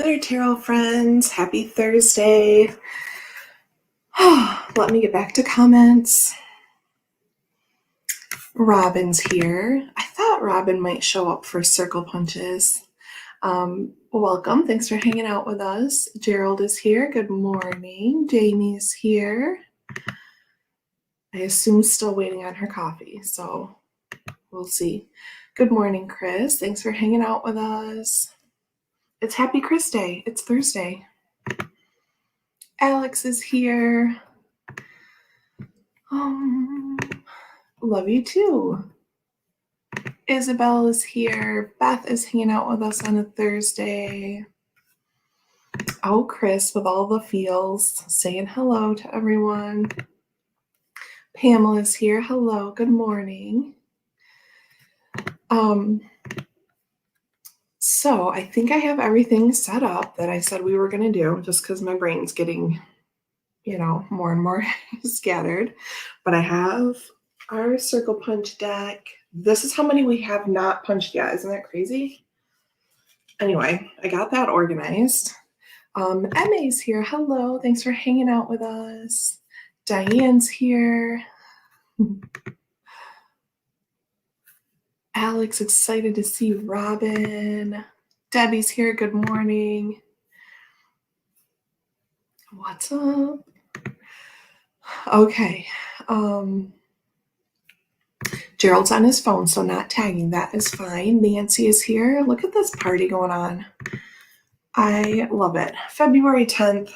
there, tarot friends. Happy Thursday. Let me get back to comments. Robin's here. I thought Robin might show up for circle punches. Welcome. Thanks for hanging out with us. Gerald is here. Good morning. Jamie's here. I assume still waiting on her coffee, so we'll see. Good morning, Chris. Thanks for hanging out with us. It's Happy Chris Day. It's Thursday. Alex is here. Love you too. Isabel is here. Beth is hanging out with us on a Thursday. Oh, Chris with all the feels, saying hello to everyone. Pamela's here. Hello. Good morning. So I think I have everything set up that I said we were going to do, just because my brain's getting, more and more scattered. But I have our circle punch deck. This is how many we have not punched yet. Isn't that crazy? Anyway, I got that organized. Emmy's here. Hello. Thanks for hanging out with us. Diane's here. Alex, excited to see Robin. Debbie's here. Good morning. What's up? Okay. Gerald's on his phone, so not tagging. That is fine. Nancy is here. Look at this party going on. I love it. February 10th.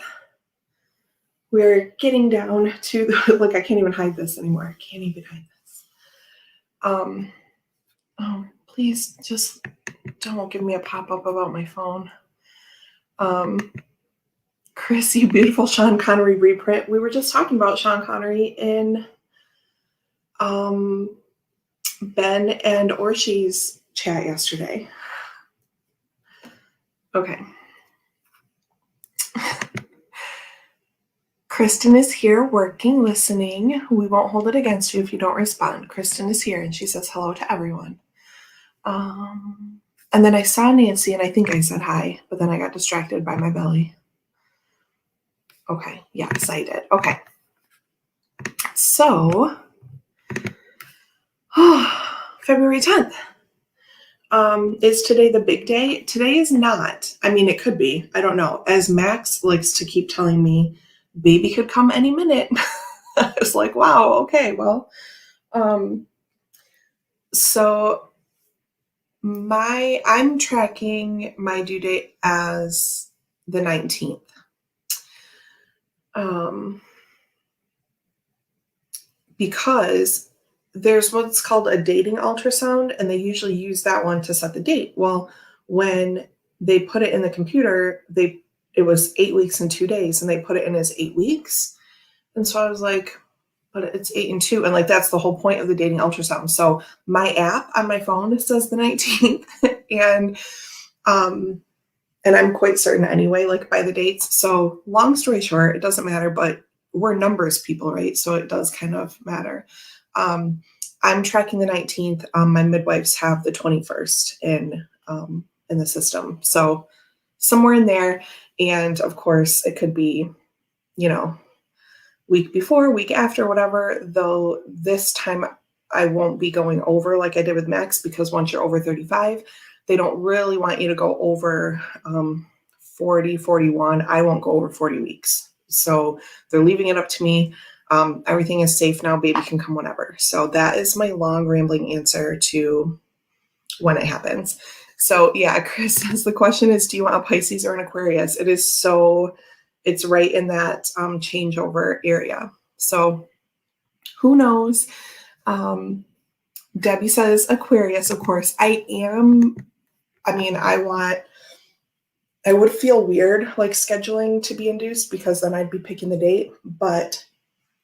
We're getting down to the, look, I can't even hide this anymore. I can't even hide this. Oh, please just don't give me a pop-up about my phone. Chris, you beautiful Sean Connery reprint. We were just talking about Sean Connery in Ben and Orshi's chat yesterday. Okay. Kristen is here working, listening. We won't hold it against you if you don't respond. Kristen is here and she says hello to everyone. And then I saw Nancy and I think I said hi, but then I got distracted by my belly. Okay, yes, I did. Okay. So, February 10th. Is today the big day? Today is not. I mean, it could be. I don't know. As Max likes to keep telling me, baby could come any minute. I was like, wow, okay, well. So I'm tracking my due date as the 19th. Because there's what's called a dating ultrasound, and they usually use that one to set the date. Well, when they put it in the computer, it was 8 weeks and 2 days, and they put it in as 8 weeks. And so I was like, but it's 8 and 2. And like, that's the whole point of the dating ultrasound. So my app on my phone says the 19th and I'm quite certain anyway, like by the dates. So long story short, it doesn't matter, but we're numbers people, right? So it does kind of matter. I'm tracking the 19th. My midwives have the 21st in the system. So somewhere in there. And of course it could be, week before, week after, whatever, though this time I won't be going over like I did with Max, because once you're over 35, they don't really want you to go over 40, 41. I won't go over 40 weeks. So they're leaving it up to me. Everything is safe now. Baby can come whenever. So that is my long rambling answer to when it happens. So yeah, Chris says the question is, do you want a Pisces or an Aquarius? It's right in that changeover area. So who knows? Debbie says Aquarius, of course. I would feel weird like scheduling to be induced, because then I'd be picking the date. But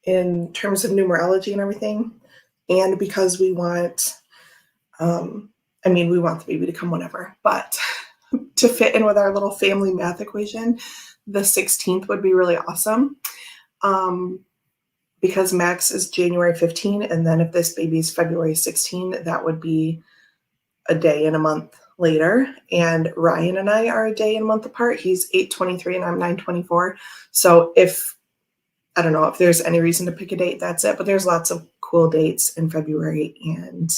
in terms of numerology and everything, and because we want, we want the baby to come whenever, but to fit in with our little family math equation, the 16th would be really awesome. Because Max is January 15, and then if this baby is February 16, that would be a day in a month later, and Ryan and I are a day and month apart. He's 8/23 and I'm 9/24. So I don't know if there's any reason to pick a date, that's it. But there's lots of cool dates in February, and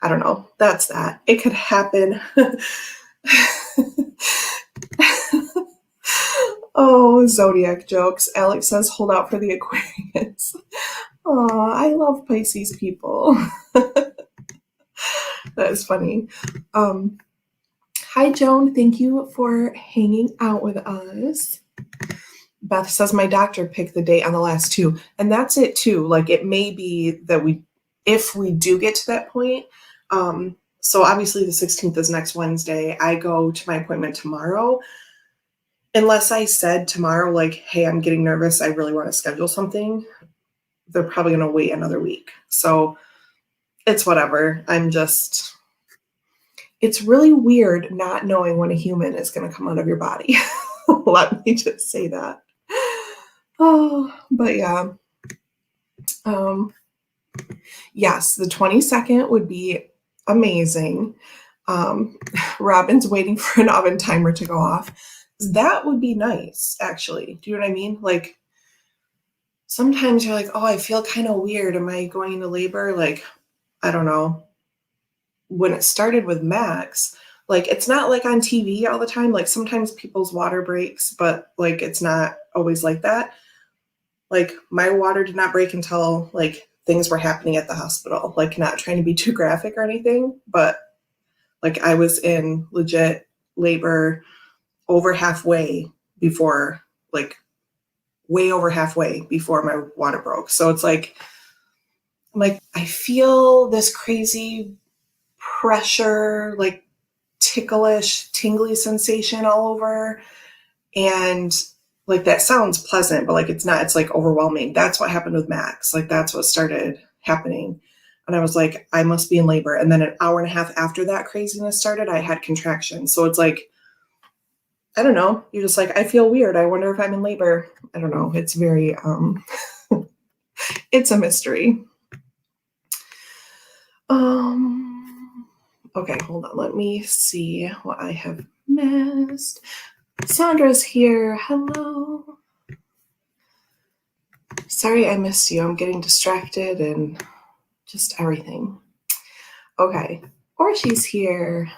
I don't know. That's that. It could happen. Oh, zodiac jokes. Alex says, hold out for the Aquarius. Oh, I love Pisces people. That is funny. Hi, Joan. Thank you for hanging out with us. Beth says, my doctor picked the date on the last two. And that's it, too. Like, it may be that if we do get to that point, so obviously the 16th is next Wednesday. I go to my appointment tomorrow. Unless I said tomorrow, like, hey, I'm getting nervous, I really want to schedule something, they're probably going to wait another week. So it's whatever. It's really weird not knowing when a human is going to come out of your body. Let me just say that. Oh, but yeah. Yes, the 22nd would be amazing. Robin's waiting for an oven timer to go off. That would be nice, actually. Do you know what I mean? Like, sometimes you're like, oh, I feel kind of weird. Am I going into labor? Like, I don't know. When it started with Max, like, it's not like on TV all the time. Like, sometimes people's water breaks, but like, it's not always like that. Like, my water did not break until like things were happening at the hospital. Like, not trying to be too graphic or anything, but like, I was in legit labor over halfway before, like, way over halfway before my water broke. So it's like, I feel this crazy pressure, like ticklish, tingly sensation all over. And like, that sounds pleasant, but like, it's not, it's like overwhelming. That's what happened with Max. Like, that's what started happening. And I was like, I must be in labor. And then an hour and a half after that craziness started, I had contractions. So it's like, I don't know. You're just like, I feel weird. I wonder if I'm in labor. I don't know. It's very, it's a mystery. Okay, hold on. Let me see what I have missed. Sandra's here. Hello. Sorry I missed you. I'm getting distracted and just everything. Okay. Or she's here.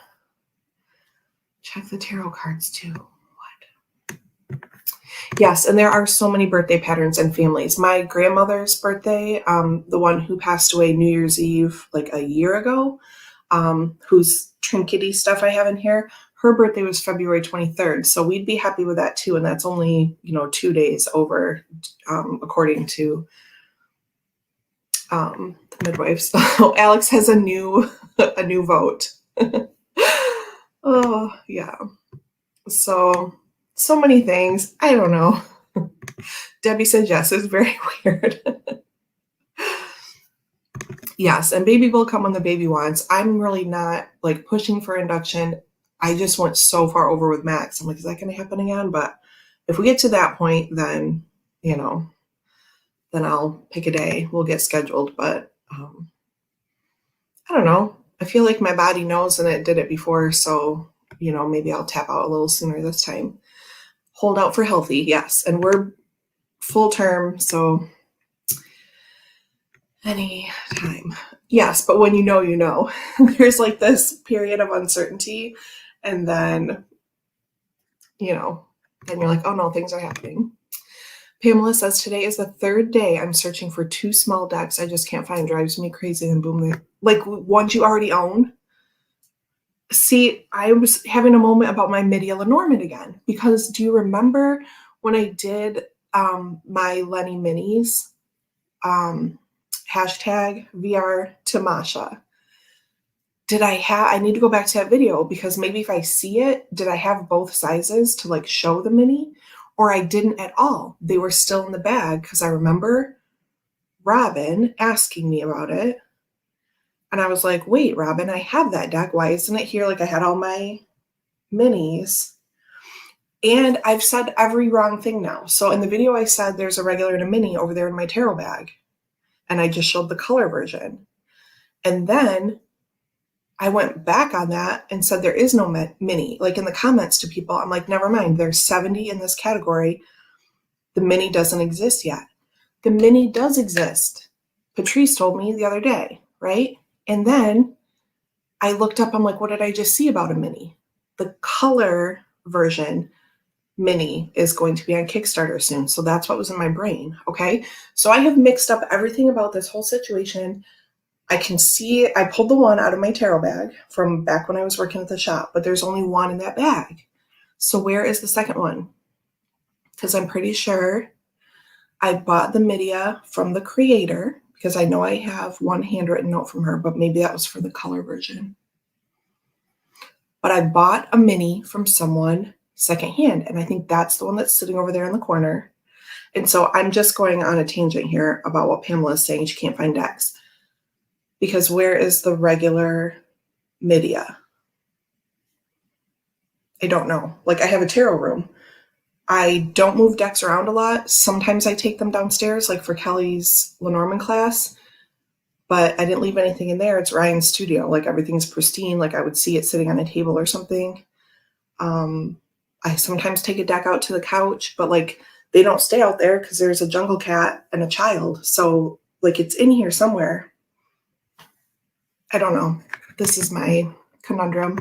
Check the tarot cards too. What? Yes, and there are so many birthday patterns and families. My grandmother's birthday, the one who passed away New Year's Eve like a year ago, whose trinkety stuff I have in here, her birthday was February 23rd. So we'd be happy with that too. And that's only, 2 days over, according to the midwives. So Alex has a new vote. Oh, yeah. So many things. I don't know. Debbie said yes, it's very weird. Yes, and baby will come when the baby wants. I'm really not like pushing for induction. I just went so far over with Max. I'm like, is that going to happen again? But if we get to that point, then, then I'll pick a day. We'll get scheduled. But I don't know. I feel like my body knows and it did it before. So, maybe I'll tap out a little sooner this time. Hold out for healthy. Yes. And we're full term. So any time. Yes. But when there's like this period of uncertainty. And then, then you're like, oh no, things are happening. Pamela says, today is the third day I'm searching for 2 small decks. I just can't find. Drives me crazy. And boom, like ones you already own. See, I was having a moment about my Lenormand again, because do you remember when I did my Lenny minis, hashtag VR Tamasha? I need to go back to that video, because maybe if I see it, did I have both sizes to like show the mini, or I didn't at all? They were still in the bag, because I remember Robin asking me about it. And I was like, wait, Robin, I have that deck. Why isn't it here? Like, I had all my minis. And I've said every wrong thing now. So in the video, I said there's a regular and a mini over there in my tarot bag. And I just showed the color version. And then I went back on that and said there is no mini. Like in the comments to people, I'm like, never mind. There's 70 in this category. The mini doesn't exist yet. The mini does exist. Patrice told me the other day, right? And then I looked up, I'm like, what did I just see about a mini? The color version mini is going to be on Kickstarter soon. So that's what was in my brain. Okay. So I have mixed up everything about this whole situation. I can see, I pulled the one out of my tarot bag from back when I was working at the shop, but there's only one in that bag. So where is the second one? Because I'm pretty sure I bought the Midia from the creator, because I know I have one handwritten note from her, but maybe that was for the color version. But I bought a mini from someone secondhand, and I think that's the one that's sitting over there in the corner. And so I'm just going on a tangent here about what Pamela is saying. She can't find decks. Because where is the regular Midia? I don't know. Like, I have a tarot room. I don't move decks around a lot. Sometimes I take them downstairs, like for Kelly's Lenormand class, but I didn't leave anything in there. It's Ryan's studio. Like, everything's pristine. Like, I would see it sitting on a table or something. I sometimes take a deck out to the couch, but like, they don't stay out there because there's a jungle cat and a child. So like, it's in here somewhere. I don't know. This is my conundrum.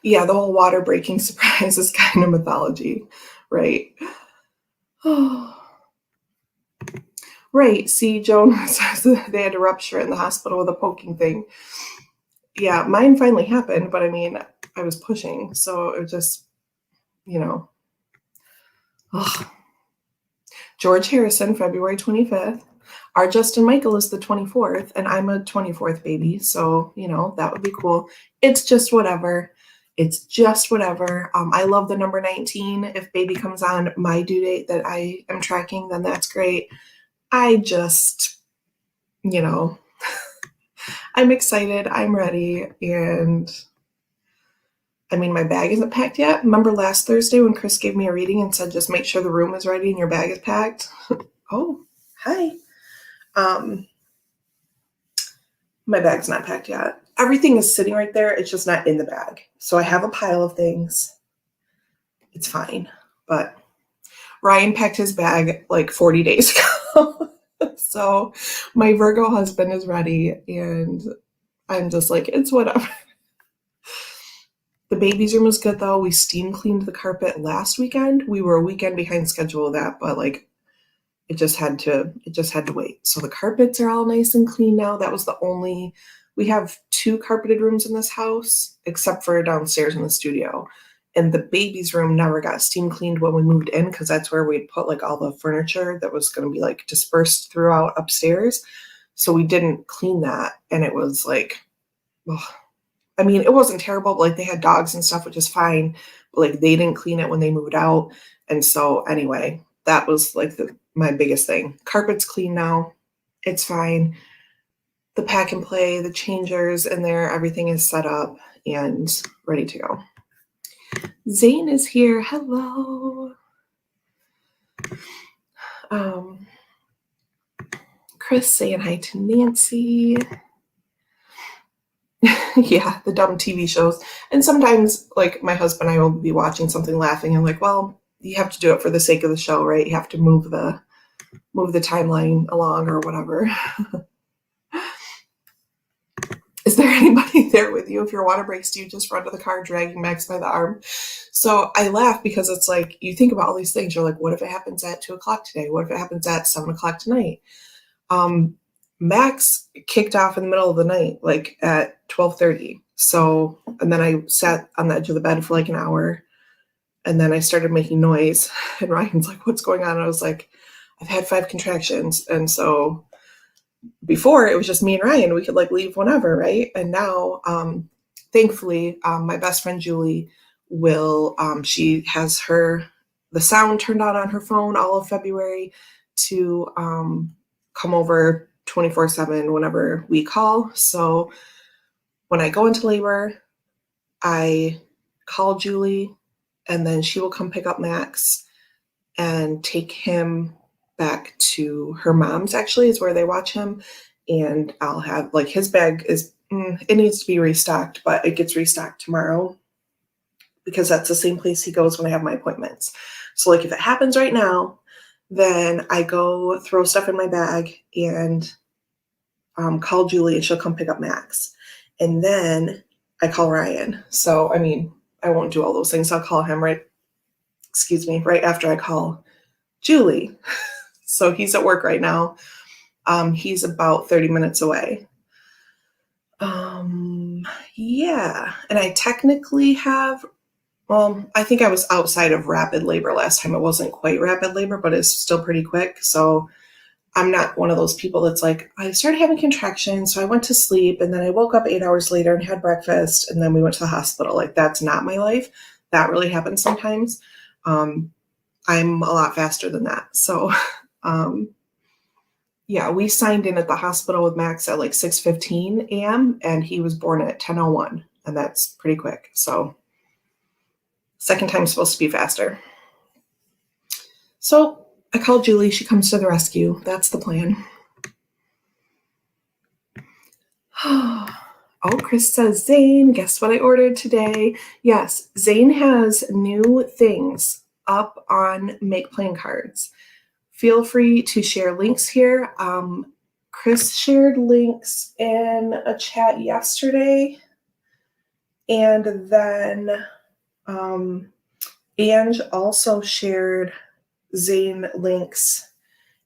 Yeah, the whole water breaking surprise is kind of mythology, right? Right. See, Joan says they had a rupture in the hospital with a poking thing. Yeah, mine finally happened, but I mean, I was pushing, so it just, you know. Ugh. George Harrison, February 25th. Our Justin Michael is the 24th, and I'm a 24th baby, so, you know, that would be cool. It's just whatever. It's just whatever. I love the number 19. If baby comes on my due date that I am tracking, then that's great. I just, you know, I'm excited. I'm ready. And I mean, my bag isn't packed yet. Remember last Thursday when Chris gave me a reading and said, just make sure the room is ready and your bag is packed? Oh, hi. My bag's not packed yet. Everything is sitting right there. It's just not in the bag. So I have a pile of things. It's fine. But Ryan packed his bag like 40 days ago. So my Virgo husband is ready, and I'm just like, it's whatever. The baby's room is good though. We steam cleaned the carpet last weekend. We were a weekend behind schedule of that, but like it just had to wait. So the carpets are all nice and clean now. That was the only, we have 2 carpeted rooms in this house, except for downstairs in the studio. And the baby's room never got steam cleaned when we moved in, because that's where we'd put like all the furniture that was going to be like dispersed throughout upstairs. So we didn't clean that. And it was like, ugh. I mean, it wasn't terrible, but like they had dogs and stuff, which is fine. But like they didn't clean it when they moved out. And so anyway, that was like my biggest thing. Carpet's clean now. It's fine. The pack and play, the changers in there, everything is set up and ready to go. Zane is here. Hello. Chris saying hi to Nancy. Yeah, the dumb TV shows. And sometimes, like, my husband and I will be watching something laughing. I'm like, well, you have to do it for the sake of the show, right? You have to move the timeline along or whatever. Is there anybody there with you? If your water breaks, do you just run to the car dragging Max by the arm? So I laugh because it's like, you think about all these things. You're like, what if it happens at 2:00 today? What if it happens at 7:00 tonight? Max kicked off in the middle of the night, like at 12:30. So, and then I sat on the edge of the bed for like an hour, and then I started making noise, and Ryan's like, what's going on? And I was like, I've had 5 contractions. And so before it was just me and Ryan, we could like leave whenever, right? And now, thankfully, my best friend Julie will, she has the sound turned on her phone all of February to come over 24/7 whenever we call. So when I go into labor, I call Julie, and then she will come pick up Max and take him back to her mom's, actually, is where they watch him. And I'll have, like, his bag is, it needs to be restocked, but it gets restocked tomorrow because that's the same place he goes when I have my appointments. So, like, if it happens right now, then I go throw stuff in my bag and call Julie and she'll come pick up Max. And then I call Ryan. So, I mean, I won't do all those things. I'll call him right after I call Julie. So he's at work right now. He's about 30 minutes away. Yeah. And I technically have, I think I was outside of rapid labor last time. It wasn't quite rapid labor, but it's still pretty quick. So I'm not one of those people that's like, I started having contractions, so I went to sleep, and then I woke up 8 hours later and had breakfast, and then we went to the hospital. Like, that's not my life. That really happens sometimes. I'm a lot faster than that. So, yeah, we signed in at the hospital with Max at like 6:15 a.m., and he was born at 10:01, and that's pretty quick. So, second time's supposed to be faster. So, I called Julie. She comes to the rescue. That's the plan. Oh, Chris says, Zane, guess what I ordered today? Yes, Zane has new things up on Make Plan Cards. Feel free to share links here. Chris shared links in a chat yesterday. And then Ange also shared Zane links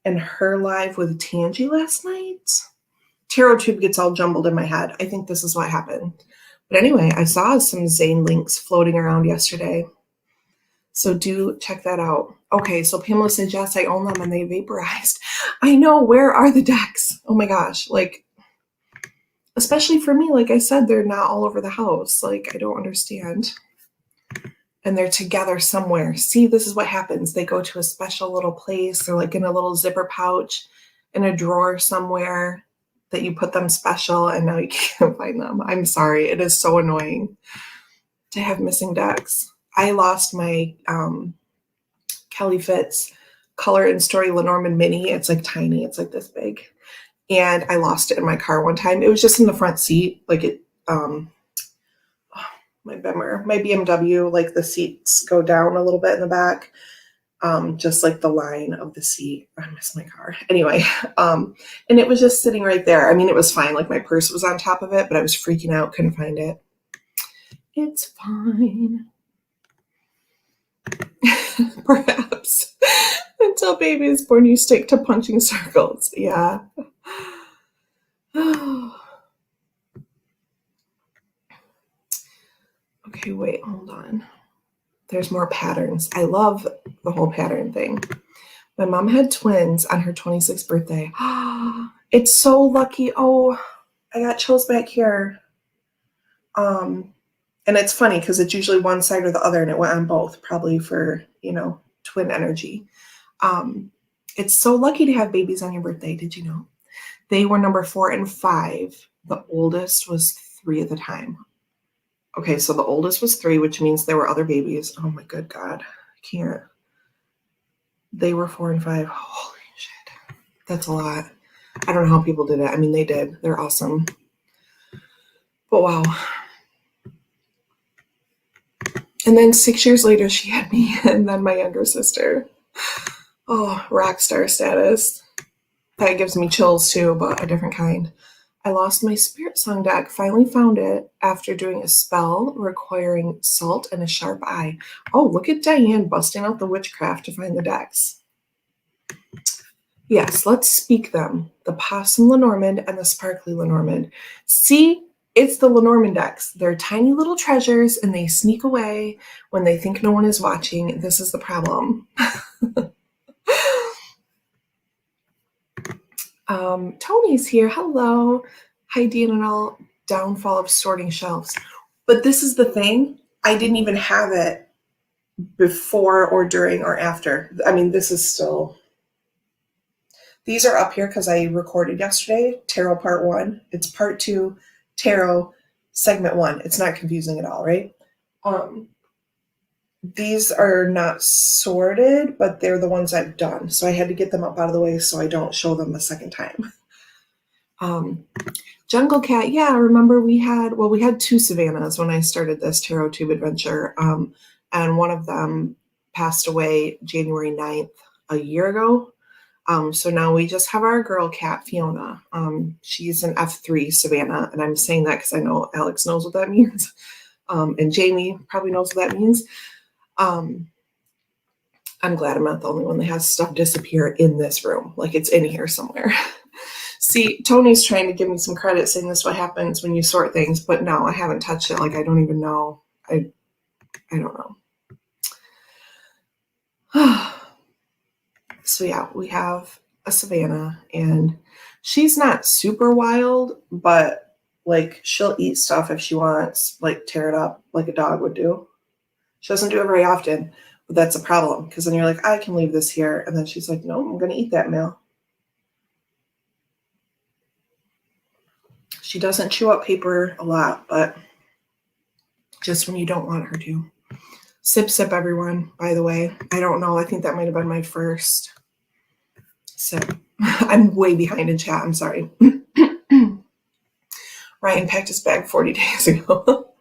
in her live with Tangi last night. Tarot Tube gets all jumbled in my head. I think this is what happened. But anyway, I saw some Zane links floating around yesterday. So do check that out. Okay, so Pamela said, yes, I own them and they vaporized. I know, where are the decks? Oh my gosh, like, especially for me, like I said, they're not all over the house. Like, I don't understand. And they're together somewhere. See, this is what happens. They go to a special little place. They're like in a little zipper pouch in a drawer somewhere that you put them special, and now you can't find them. I'm sorry. It is so annoying to have missing decks. I lost my Kelly Fitz Color and Story Lenormand Mini. It's like tiny. It's like this big. And I lost it in my car one time. It was just in the front seat. Like it, my BMW, like the seats go down a little bit in the back. Just like the line of the seat. I miss my car. Anyway, and it was just sitting right there. I mean, it was fine. Like my purse was on top of it, but I was freaking out. Couldn't find it. It's fine. Perhaps until baby is born, you stick to punching circles. Yeah. Okay, wait, hold on. There's more patterns. I love the whole pattern thing. My mom had twins on her 26th birthday. It's so lucky. Oh, I got chills back here. And it's funny because it's usually one side or the other, and it went on both, probably for, twin energy. It's so lucky to have babies on your birthday. Did you know? They were number 4 and 5. The oldest was 3 at the time. Okay, so the oldest was 3, which means there were other babies. Oh my good God. I can't. They were 4 and 5. Holy shit. That's a lot. I don't know how people did it. I mean, they did. They're awesome. But wow. And then 6 years later, she had me, and then my younger sister. Oh, rock star status. That gives me chills too, but a different kind. I lost my Spirit Song deck. Finally found it after doing a spell requiring salt and a sharp eye. Oh, look at Diane busting out the witchcraft to find the decks. Yes, let's speak them. The Possum Lenormand and the Sparkly Lenormand. See, it's the Lenormand decks. They're tiny little treasures, and they sneak away when they think no one is watching. This is the problem. Tony's here. Hello. Hi, Dean and all. Downfall of sorting shelves. But this is the thing. I didn't even have it before or during or after. I mean, this is still... These are up here because I recorded yesterday, Tarot Part 1. It's Part 2, Tarot Segment 1. It's not confusing at all, right? These are not sorted, but they're the ones I've done. So I had to get them up out of the way so I don't show them a second time. Jungle Cat, yeah, I remember we had two Savannahs when I started this tarot tube adventure. And one of them passed away January 9th a year ago. So now we just have our girl cat, Fiona. She's an F3 Savannah, and I'm saying that because I know Alex knows what that means. And Jamie probably knows what that means. I'm glad I'm not the only one that has stuff disappear in this room. Like it's in here somewhere. See, Tony's trying to give me some credit saying this is what happens when you sort things, but no, I haven't touched it. Like I don't even know. I don't know. So yeah, we have a Savannah, and she's not super wild, but like she'll eat stuff if she wants, like tear it up like a dog would do. She doesn't do it very often, but that's a problem because then you're like, I can leave this here. And then she's like, no, I'm going to eat that meal. She doesn't chew up paper a lot, but just when you don't want her to. Sip, sip, everyone, by the way. I don't know. I think that might have been my first sip. I'm way behind in chat. I'm sorry. Ryan packed his bag 40 days ago.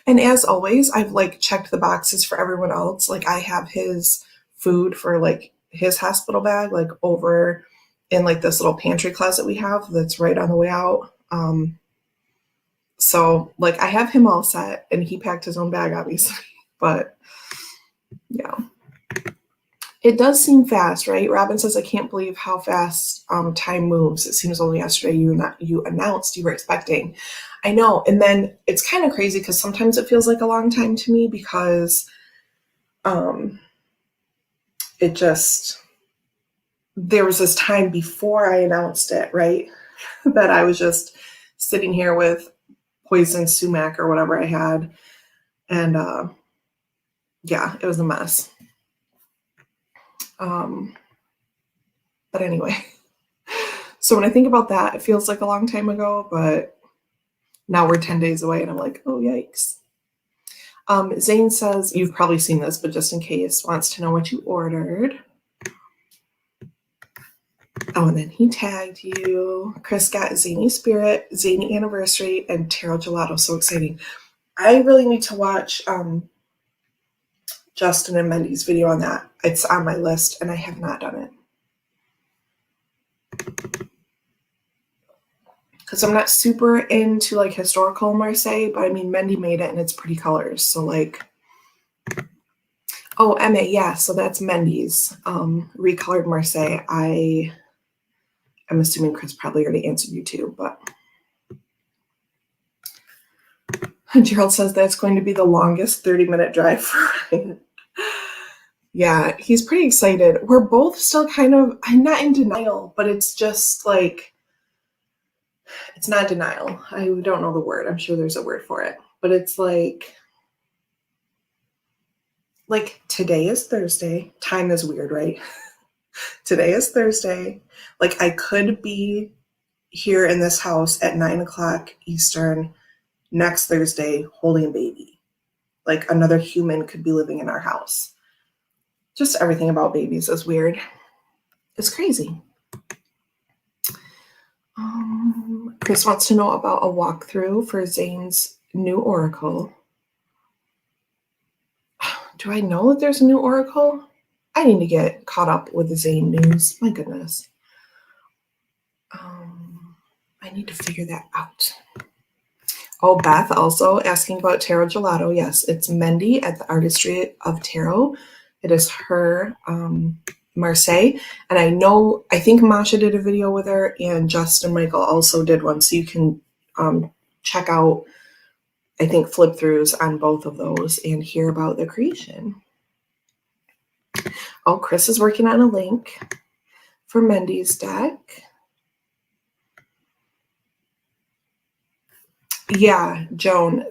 And as always, I've like checked the boxes for everyone else. Like I have his food for like his hospital bag, like over in like this little pantry closet we have that's right on the way out. So like I have him all set, and he packed his own bag, obviously. But yeah, it does seem fast, right? Robin says, I can't believe how fast time moves. It seems only yesterday you announced you were expecting. I know. And then it's kind of crazy because sometimes it feels like a long time to me because it just, there was this time before I announced it, right? That I was just sitting here with poison sumac or whatever I had. And yeah, it was a mess. But anyway, so when I think about that, it feels like a long time ago, but now we're 10 days away and I'm like, oh, yikes. Zane says, you've probably seen this, but just in case, wants to know what you ordered. Oh, and then he tagged you. Chris got Zany Spirit, Zany Anniversary, and Tarot Gelato. So exciting. I really need to watch Justin and Mendy's video on that. It's on my list, and I have not done it. Because I'm not super into like historical Marseille, but I mean, Mendy made it and it's pretty colors. So like, oh, Emma, yeah, so that's Mendy's recolored Marseille. I'm assuming Chris probably already answered you too, but Gerald says that's going to be the longest 30-minute drive for Ryan. Yeah, he's pretty excited. We're both still kind of, I'm not in denial, but it's just like, it's not denial. I don't know the word. I'm sure there's a word for it, but it's like today is Thursday. Time is weird, right? Today is Thursday. Like I could be here in this house at 9:00 Eastern next Thursday holding a baby. Like another human could be living in our house. Just everything about babies is weird. It's crazy. Chris wants to know about a walkthrough for Zane's new oracle. Do I know that there's a new oracle? I need to get caught up with the Zane news. My goodness. I need to figure that out. Oh, Beth also asking about Tarot Gelato. Yes, it's Mendy at the Artistry of Tarot. It is her Marseille. And I think Masha did a video with her, and Justin Michael also did one. So you can check out, I think, flip throughs on both of those and hear about the creation. Oh, Chris is working on a link for Mendy's deck. Yeah, Joan.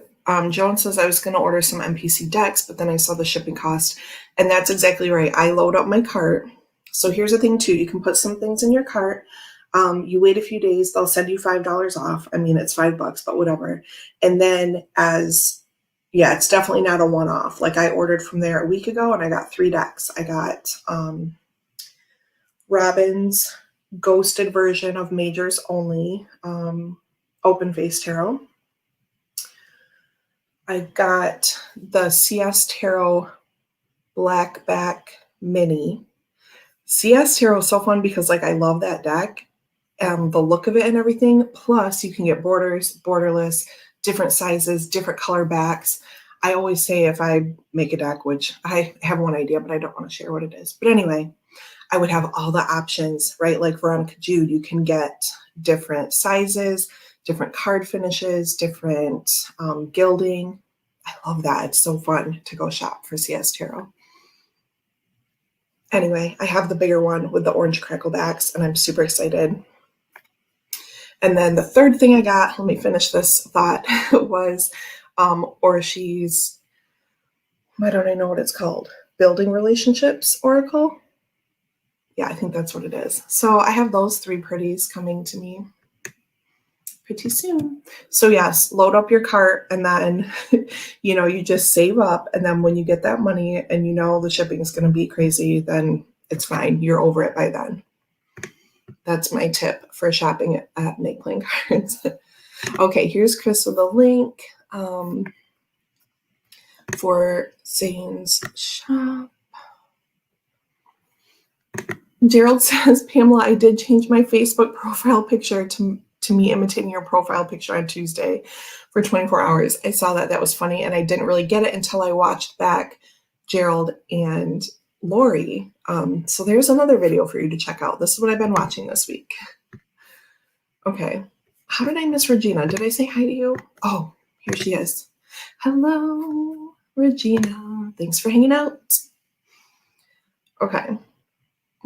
Joan says I was going to order some MPC decks, but then I saw the shipping cost. And that's exactly right. I load up my cart. So here's the thing, too. You can put some things in your cart. You wait a few days. They'll send you $5 off. I mean, it's $5, but whatever. And then as yeah, it's definitely not a one-off. Like I ordered from there a week ago and I got 3 decks. I got Robin's ghosted version of Majors Only Open Face Tarot. I got the CS Tarot Blackback Mini. CS Tarot is so fun because like I love that deck and the look of it and everything. Plus you can get borders, borderless, different sizes, different color backs. I always say if I make a deck, which I have one idea, but I don't want to share what it is. But anyway, I would have all the options, right? Like Veronica Jude, you can get different sizes, different card finishes, different gilding. I love that. It's so fun to go shop for CS Tarot. Anyway, I have the bigger one with the orange crackle backs, and I'm super excited. And then the third thing I got, let me finish this thought, was Orshi's, why don't I know what it's called? Building Relationships Oracle. Yeah, I think that's what it is. So I have those 3 pretties coming to me pretty soon. So yes, load up your cart and then, you just save up. And then when you get that money and the shipping is going to be crazy, then it's fine. You're over it by then. That's my tip for shopping at Make Playing Cards. Okay, here's Chris with a link for Zane's shop. Gerald says, Pamela, I did change my Facebook profile picture to me imitating your profile picture on Tuesday for 24 hours. I saw that. That was funny. And I didn't really get it until I watched back Gerald and Lori. So there's another video for you to check out. This is what I've been watching this week. Okay. How did I miss Regina? Did I say hi to you? Oh, here she is. Hello, Regina. Thanks for hanging out. Okay.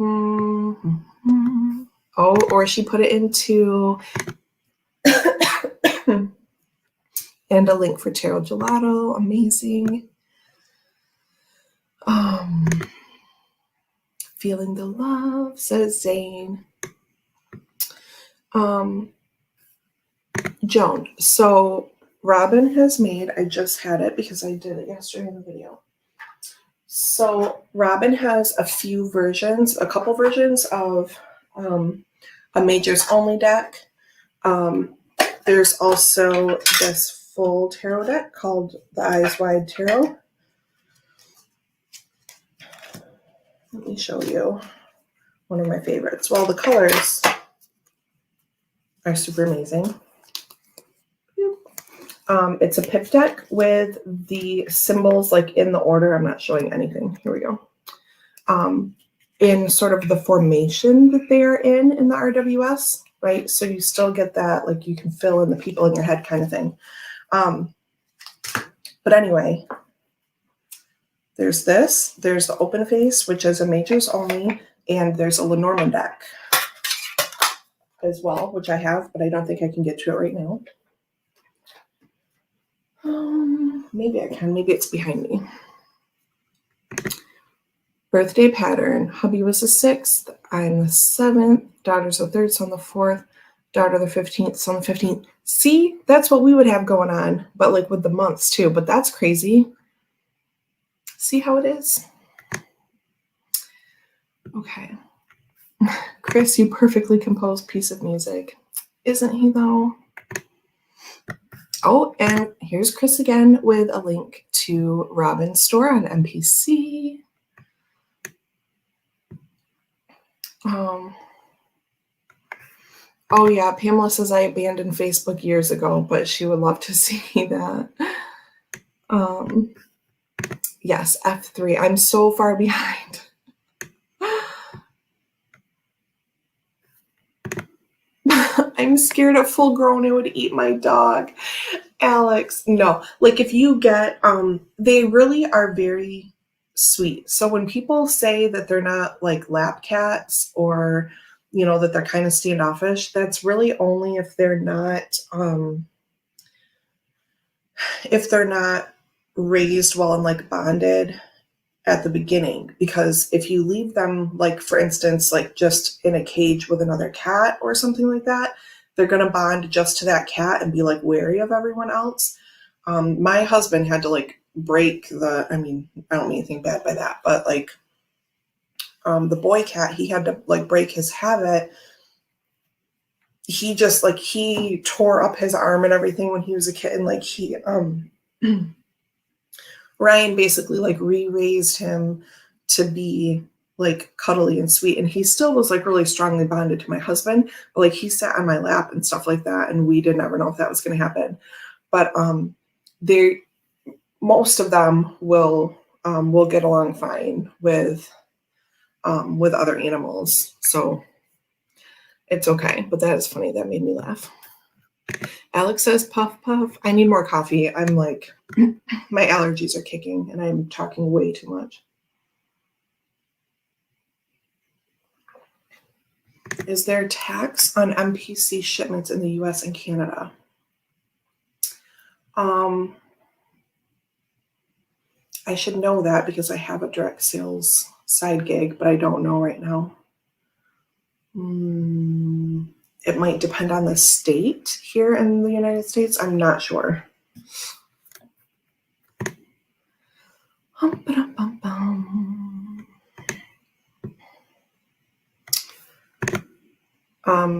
Mm-hmm. Oh, or she put it into and a link for Tarot Gelato. Amazing. Feeling the love, says Zane. Joan. So Robin has made, I just had it because I did it yesterday in the video. So Robin has a couple versions of a Majors Only deck. There's also this full tarot deck called the Eyes Wide Tarot. Let me show you one of my favorites. Well, the colors are super amazing. It's a pip deck with the symbols like in the order. I'm not showing anything. Here we go. In sort of the formation that they are in the RWS, right? So you still get that, like you can fill in the people in your head kind of thing. But anyway, there's this. There's the Open Face, which is a Majors Only, and there's a Lenormand deck as well, which I have, but I don't think I can get to it right now. Maybe I can. Maybe it's behind me. Birthday pattern. Hubby was the 6th. I'm the 7th. Daughter's the 3rd, son the 4th. Daughter the 15th, son the 15th. See, that's what we would have going on, but like with the months too. But that's crazy. See how it is? Okay. Chris, you perfectly composed piece of music. Isn't he though? Oh, and here's Chris again with a link to Robin's store on MPC. Oh yeah, Pamela says I abandoned Facebook years ago, but she would love to see that. Yes, F3. I'm so far behind. I'm scared a full grown it would eat my dog. Alex, no. Like if you get, they really are very sweet. So when people say that they're not like lap cats or, that they're kind of standoffish, that's really only if they're not raised well and like bonded at the beginning. Because if you leave them, like for instance, like just in a cage with another cat or something like that, they're going to bond just to that cat and be like wary of everyone else. My husband had to like break the, I mean, I don't mean anything bad by that, but like the boy cat, he had to like break his habit. He just like, he tore up his arm and everything when he was a kid. And like Ryan basically like re-raised him to be like cuddly and sweet. And he still was like really strongly bonded to my husband, but like he sat on my lap and stuff like that. And we did never know if that was going to happen. But they, most of them will get along fine with other animals. So it's okay. But that is funny. That made me laugh. Alex says, puff, puff. I need more coffee. I'm like, my allergies are kicking and I'm talking way too much. Is there tax on MPC shipments in the US and Canada? I should know that because I have a direct sales side gig, but I don't know right now. It might depend on the state here in the United States. I'm not sure.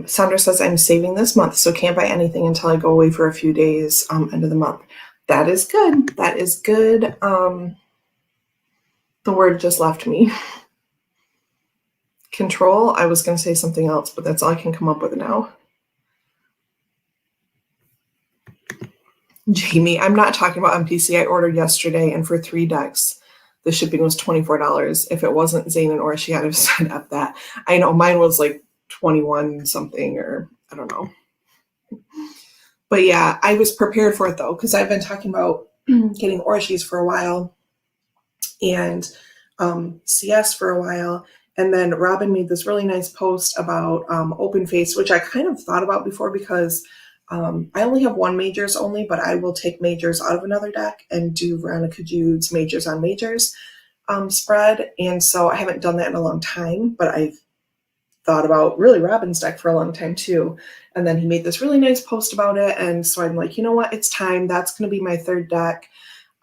Sandra says, I'm saving this month, so can't buy anything until I go away for a few days, end of the month. That is good. That is good. The word just left me. Control. I was going to say something else, but that's all I can come up with now. Jamie, I'm not talking about MPC. I ordered yesterday, and for 3 decks, the shipping was $24. If it wasn't Zane and Or, she had to sign up that. I know mine was like 21 something, or I don't know. But yeah, I was prepared for it though, because I've been talking about getting Orchies for a while and CS for a while. And then Robin made this really nice post about open face, which I kind of thought about before because I only have 1 majors only, but I will take majors out of another deck and do Veronica Jude's majors on majors spread. And so I haven't done that in a long time, but I've thought about really Robin's deck for a long time too. And then he made this really nice post about it. And so I'm like, you know what? It's time. That's going to be my 3rd deck.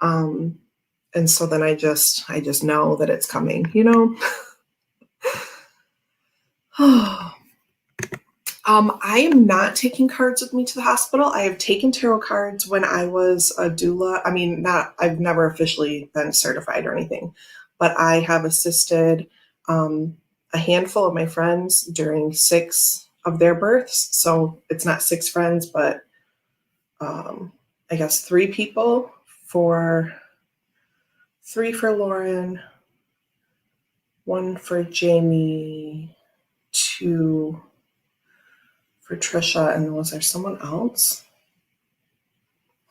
And so then I just know that it's coming, you know? I am not taking cards with me to the hospital. I have taken tarot cards when I was a doula. I mean, I've never officially been certified or anything, but I have assisted a handful of my friends during 6 of their births. So it's not 6 friends, but I guess 3 people 3 for Lauren, 1 for Jamie, 2 for Trisha, and was there someone else?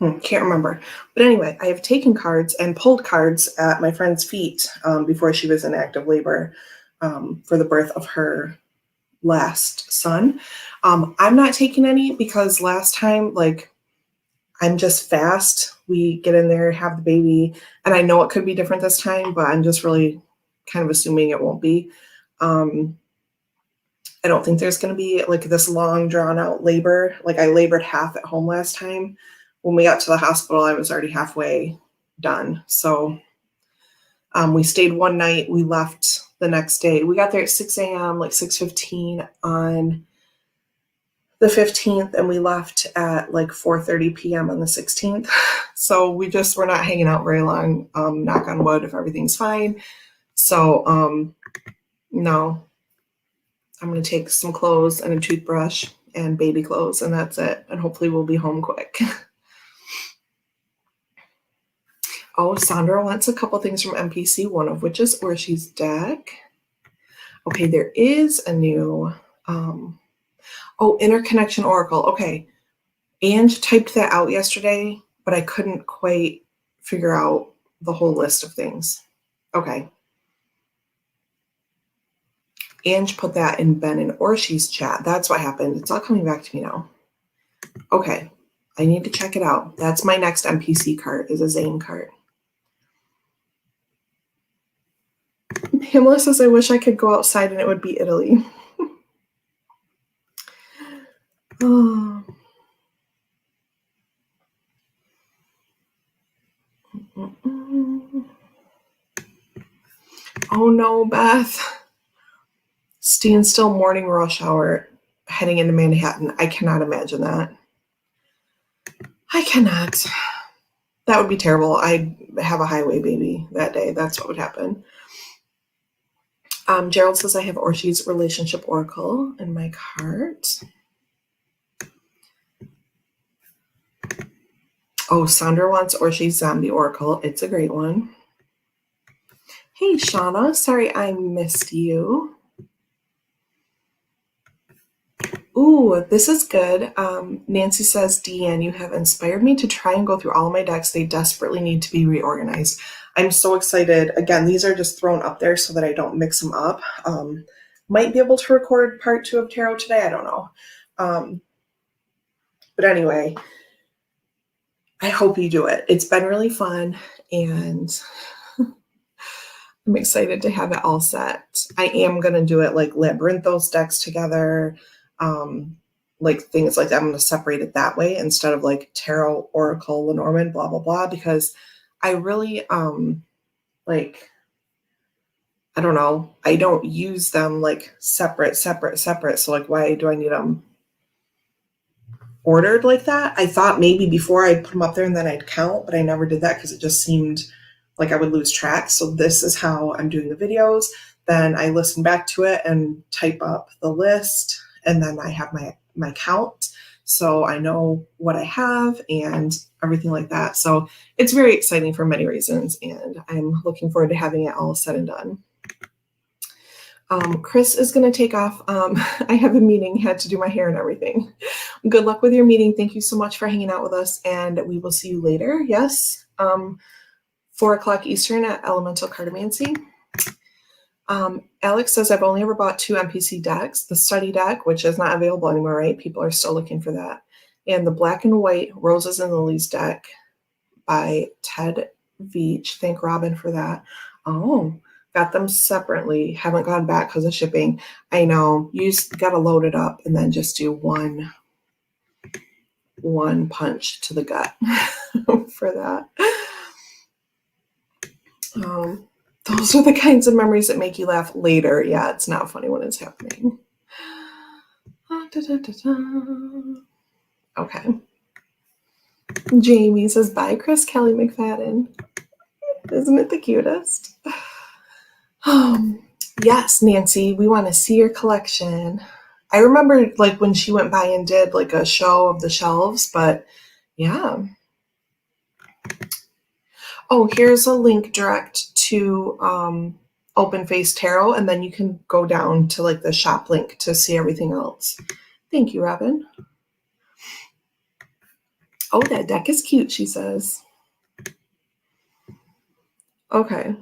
Can't remember. But anyway, I have taken cards and pulled cards at my friend's feet before she was in active labor for the birth of her last son. I'm not taking any because last time, like, I'm just fast. We get in there, have the baby, and I know it could be different this time, but I'm just really kind of assuming it won't be. I don't think there's going to be like this long drawn out labor. Like I labored half at home last time. When we got to the hospital, I was already halfway done. So we stayed one night. We left the next day. We got there at 6 a.m., like 6:15 on the 15th, and we left at like 4:30 p.m. on the 16th. So we're not hanging out very long. Knock on wood if everything's fine. So no. I'm going to take some clothes and a toothbrush and baby clothes, and that's it. And hopefully we'll be home quick. Oh, Sandra wants a couple things from MPC, one of which is Orchi's deck. Okay, there is a new, Interconnection Oracle. Okay, Ange typed that out yesterday, but I couldn't quite figure out the whole list of things. Okay. Ange put that in Ben and Orchi's chat. That's what happened. It's all coming back to me now. Okay. I need to check it out. That's my next MPC card, is a Zane card. Pamela says, I wish I could go outside and it would be Italy. Oh. Oh no, Beth. Standstill morning rush hour heading into Manhattan. I cannot imagine that. I cannot. That would be terrible. I'd have a highway baby that day. That's what would happen. Gerald says I have Orshi's relationship oracle in my cart. Oh, Sandra wants Orshi's zombie oracle. It's a great one. Hey, Shauna. Sorry I missed you. Ooh, this is good. Nancy says, Deanne, you have inspired me to try and go through all of my decks. They desperately need to be reorganized. I'm so excited. Again, these are just thrown up there so that I don't mix them up. Might be able to record part 2 of tarot today. I don't know. But anyway, I hope you do it. It's been really fun, and I'm excited to have it all set. I am going to do it like Labyrinthos decks together, like things like that. I'm going to separate it that way instead of like Tarot, Oracle, Lenormand, blah, blah, blah, because I really, like, I don't know, I don't use them like separate. So like, why do I need them ordered like that? I thought maybe before I'd put them up there and then I'd count, but I never did that because it just seemed like I would lose track. So this is how I'm doing the videos. Then I listen back to it and type up the list, and then I have my count. So I know what I have and everything like that. So it's very exciting for many reasons, and I'm looking forward to having it all said and done. Chris is going to take off. I have a meeting, had to do my hair and everything. Good luck with your meeting. Thank you so much for hanging out with us, and we will see you later. Yes. 4 o'clock Eastern at Elemental Cartomancy. Alex says, I've only ever bought 2 MPC decks, the study deck, which is not available anymore, right? People are still looking for that. And the black and white Roses and Lilies deck by Ted Veach. Thank Robin for that. Oh, got them separately. Haven't gone back because of shipping. I know. You just got to load it up and then just do one punch to the gut for that. Those are the kinds of memories that make you laugh later. Yeah, it's not funny when it's happening. Okay. Jamie says, bye, Chris Kelly McFadden. Isn't it the cutest? Yes, Nancy, we want to see your collection. I remember like when she went by and did like a show of the shelves, but yeah. Oh, here's a link direct to Open Face Tarot, and then you can go down to like the shop link to see everything else. Thank you, Robin. Oh, that deck is cute, she says. Okay.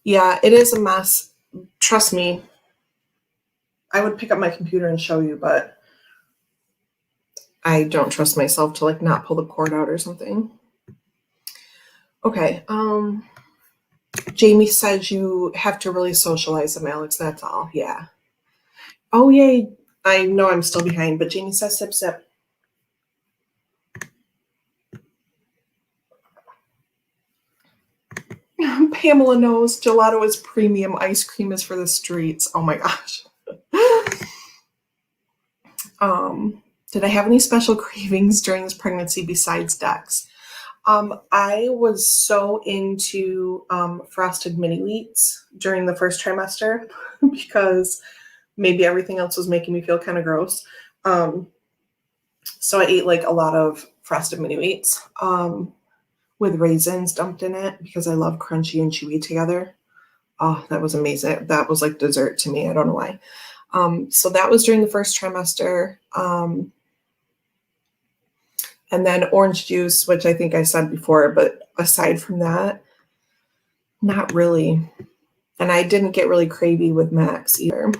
Yeah, it is a mess. Trust me. I would pick up my computer and show you, but I don't trust myself to like not pull the cord out or something. Okay. Jamie says you have to really socialize them, Alex. That's all. Yeah. Oh, yay. I know I'm still behind, but Jamie says sip, sip. Pamela knows gelato is premium. Ice cream is for the streets. Oh my gosh. Did I have any special cravings during this pregnancy besides decks? I was so into frosted mini wheats during the first trimester because maybe everything else was making me feel kind of gross. So I ate like a lot of frosted mini wheats with raisins dumped in it because I love crunchy and chewy together. Oh, that was amazing. That was like dessert to me. I don't know why. So that was during the first trimester. And then orange juice, which I think I said before, but aside from that, not really. And I didn't get really cravey with Max either.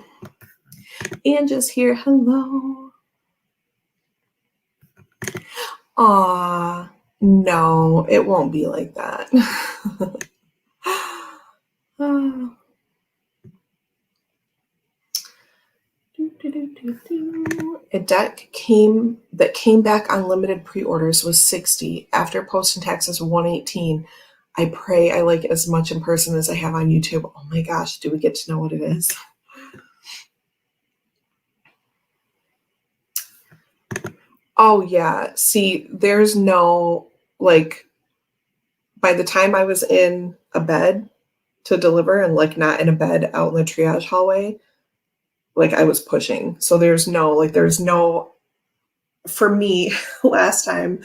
And just here, hello. Aw, no, it won't be like that. A deck that came back on limited pre-orders was 60. After post and taxes 118. I pray I like it as much in person as I have on YouTube. Oh my gosh, do we get to know what it is? Oh yeah. See, there's no, like, by the time I was in a bed to deliver and like not in a bed out in the triage hallway, like I was pushing. So there's no, for me, last time,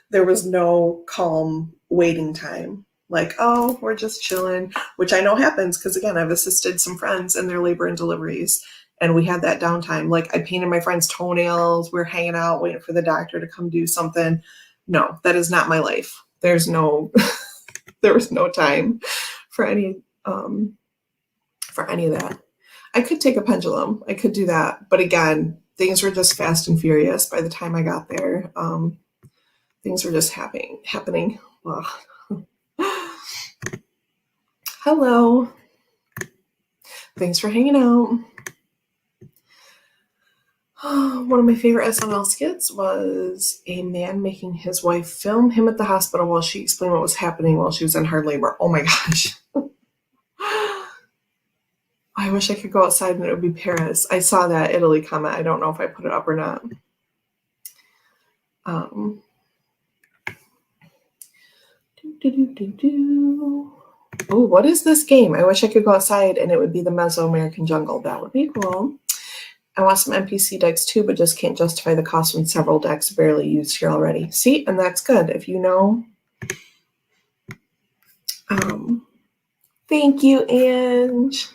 there was no calm waiting time. Like, oh, we're just chilling, which I know happens because, again, I've assisted some friends in their labor and deliveries, and we had that downtime. Like, I painted my friend's toenails. We're hanging out, waiting for the doctor to come do something. No, that is not my life. There's no, there was no time for any of that. I could take a pendulum. I could do that. But again, things were just fast and furious by the time I got there. Things were just happening. Ugh. Hello. Thanks for hanging out. One of my favorite SNL skits was a man making his wife film him at the hospital while she explained what was happening while she was in hard labor. Oh my gosh. I wish I could go outside and it would be Paris. I saw that Italy comment. I don't know if I put it up or not. Oh, what is this game? I wish I could go outside and it would be the Mesoamerican jungle. That would be cool. I want some NPC decks too, but just can't justify the cost when several decks barely used here already. See, and that's good. If you know. Thank you, Ange.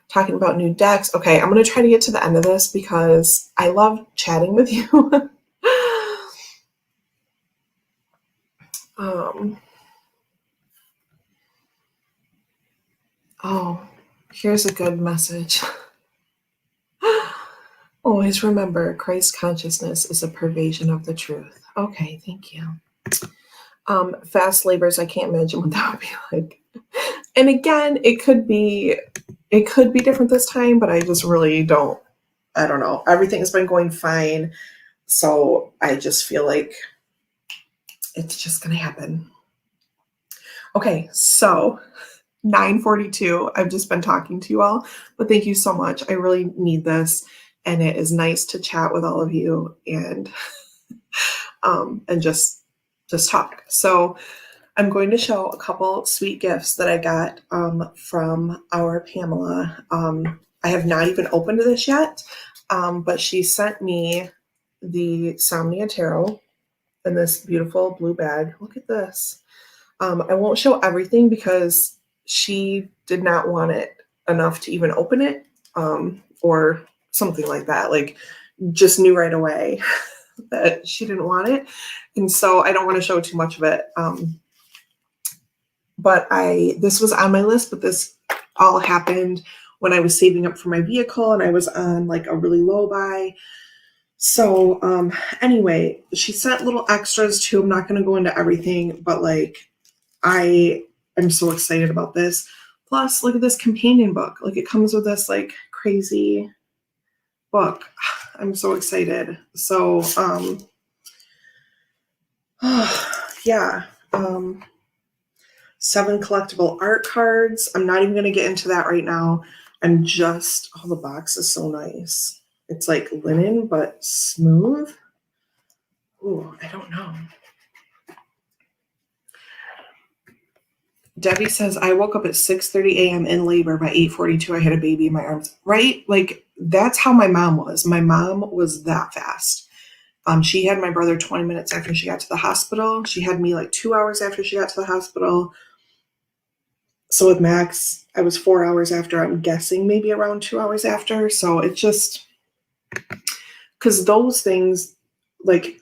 Talking about new decks. Okay, I'm going to try to get to the end of this because I love chatting with you. Oh, here's a good message. Always remember, Christ consciousness is a pervasion of the truth. Okay, thank you. Fast labors, I can't imagine what that would be like. And again, it could be different this time, but I just really don't. I don't know. Everything has been going fine, so I just feel like it's just going to happen. Okay, so 9:42. I've just been talking to you all, but thank you so much. I really need this, and it is nice to chat with all of you and just talk. So I'm going to show a couple sweet gifts that I got from our Pamela. I have not even opened this yet, but she sent me the Somnia Tarot in this beautiful blue bag. Look at this. I won't show everything because she did not want it enough to even open it, or something like that. Like, just knew right away that she didn't want it. And so I don't want to show too much of it. But this was on my list, but this all happened when I was saving up for my vehicle and I was on like a really low buy. So anyway, she sent little extras too. I'm not going to go into everything, but like, I am so excited about this. Plus, look at this companion book. Like, it comes with this like crazy book. I'm so excited. So yeah. 7 collectible art cards. I'm not even going to get into that right now. I'm just, oh, the box is so nice. It's like linen, but smooth. Ooh, I don't know. Debbie says, I woke up at 6:30 a.m. in labor. By 8:42, I had a baby in my arms. Right? Like, that's how my mom was. My mom was that fast. She had my brother 20 minutes after she got to the hospital. She had me like 2 hours after she got to the hospital. So with Max, I was 4 hours after. I'm guessing maybe around 2 hours after. So it's just, because those things, like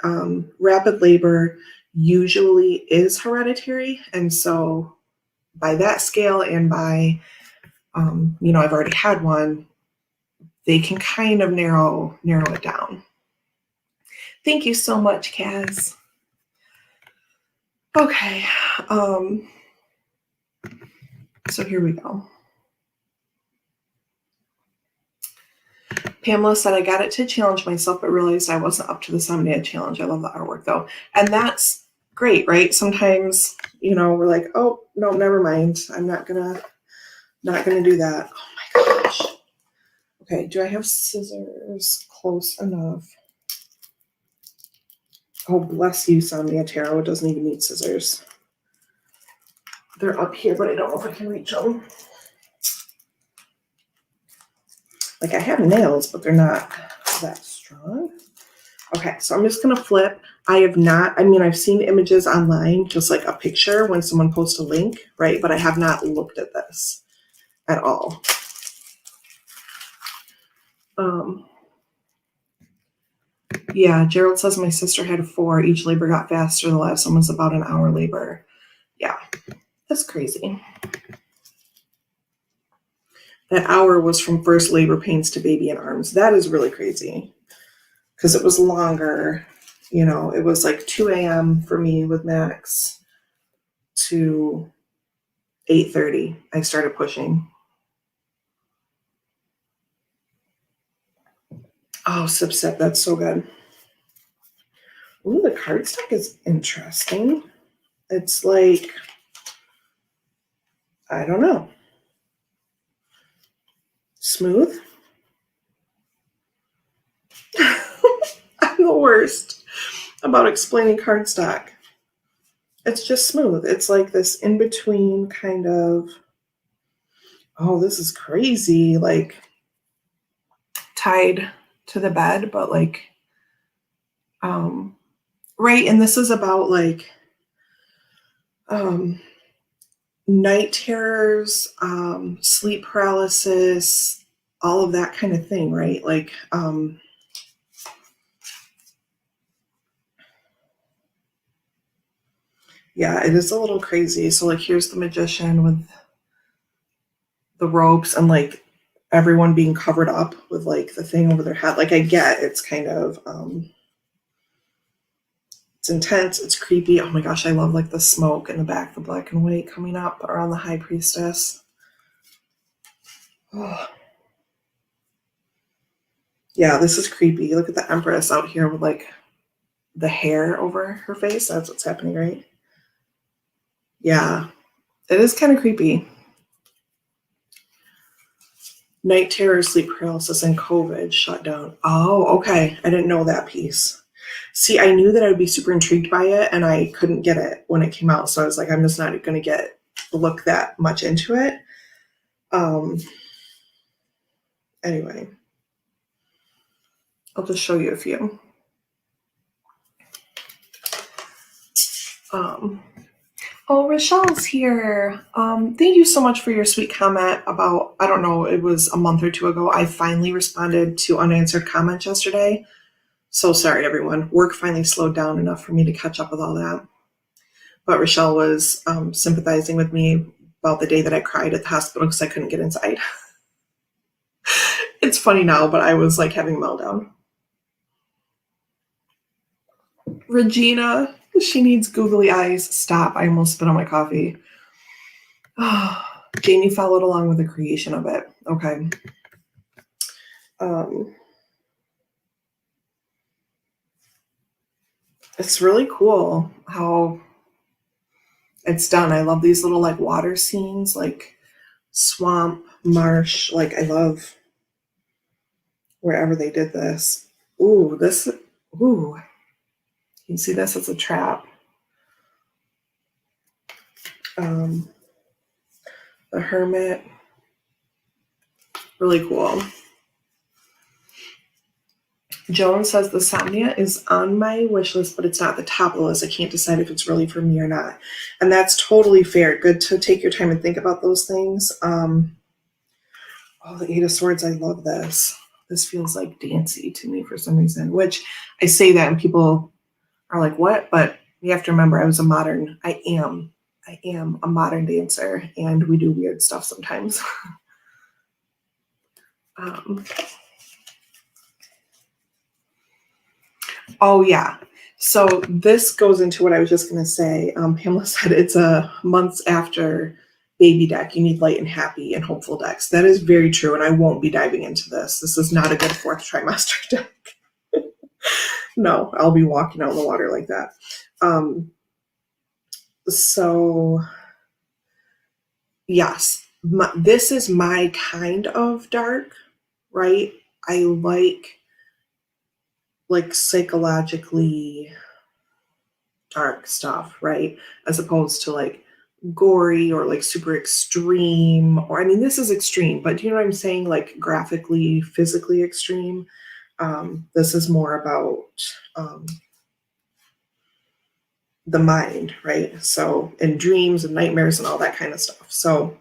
rapid labor usually is hereditary. And so by that scale and by, I've already had one, they can kind of narrow it down. Thank you so much, Kaz. Okay. So here we go. Pamela said, I got it to challenge myself, but realized I wasn't up to the 7-day challenge. I love the artwork though. And that's great, right? Sometimes, you know, we're like, oh, no, never mind. I'm not gonna do that. Oh my gosh. Okay, do I have scissors close enough? Oh, bless you, Somnia Tarot. It doesn't even need scissors. They're up here, but I don't know if I can reach them. Like, I have nails, but they're not that strong. Okay, so I'm just going to flip. I have not, I mean, I've seen images online, just like a picture when someone posts a link, right? But I have not looked at this at all. Yeah, Gerald says my sister had 4. Each labor got faster. The last one was about an hour labor. Yeah, that's crazy. That hour was from first labor pains to baby in arms. That is really crazy because it was longer. You know, it was like 2 a.m. for me with Max to 8:30. I started pushing. Oh, sip, sip. That's so good. Ooh, the cardstock is interesting. It's like, I don't know. Smooth. I'm the worst about explaining cardstock. It's just smooth. It's like this in-between kind of, oh, this is crazy. Like tied to the bed, but like, right. And this is about like, night terrors, sleep paralysis, all of that kind of thing, right? Like, yeah, it is a little crazy. So like, here's the magician with the ropes and like everyone being covered up with like the thing over their head. Like I get it's kind of, it's intense, it's creepy. Oh my gosh, I love like the smoke in the back, the black and white coming up around the high priestess. Oh. Yeah, this is creepy. Look at the Empress out here with like the hair over her face. That's what's happening, right? Yeah, it is kind of creepy. Night terror, sleep paralysis, and COVID shut down. Oh, okay. I didn't know that piece. See, I knew that I would be super intrigued by it, and I couldn't get it when it came out. So I was like, I'm just not going to look that much into it. Anyway, I'll just show you a few. Oh, Rochelle's here. Thank you so much for your sweet comment about, I don't know, it was a month or 2 ago. I finally responded to unanswered comments yesterday. So sorry, everyone. Work finally slowed down enough for me to catch up with all that. But Rochelle was sympathizing with me about the day that I cried at the hospital because I couldn't get inside. It's funny now, but I was like having a meltdown. Regina, she needs googly eyes. Stop. I almost spit on my coffee. Jamie followed along with the creation of it. Okay. It's really cool how it's done. I love these little like water scenes, like swamp, marsh. Like I love wherever they did this. Ooh, you can see this as a trap. The Hermit, really cool. Joan says the Somnia is on my wish list, but it's not the top of the list. I can't decide if it's really for me or not. And that's totally fair. Good to take your time and think about those things. Oh, the Eight of Swords. I love this. This feels like dancey to me for some reason, which I say that and people are like, what? But you have to remember I am a modern dancer and we do weird stuff sometimes. Oh yeah. So this goes into what I was just going to say. Pamela said it's a months after baby deck. You need light and happy and hopeful decks. That is very true, and I won't be diving into this. This is not a good fourth trimester deck. No, I'll be walking out in the water like that. So yes, this is my kind of dark, right? I like psychologically dark stuff, right? As opposed to like gory or like super extreme, or I mean, this is extreme, but do you know what I'm saying? Like graphically, physically extreme. This is more about the mind, right? So, and dreams and nightmares and all that kind of stuff. So,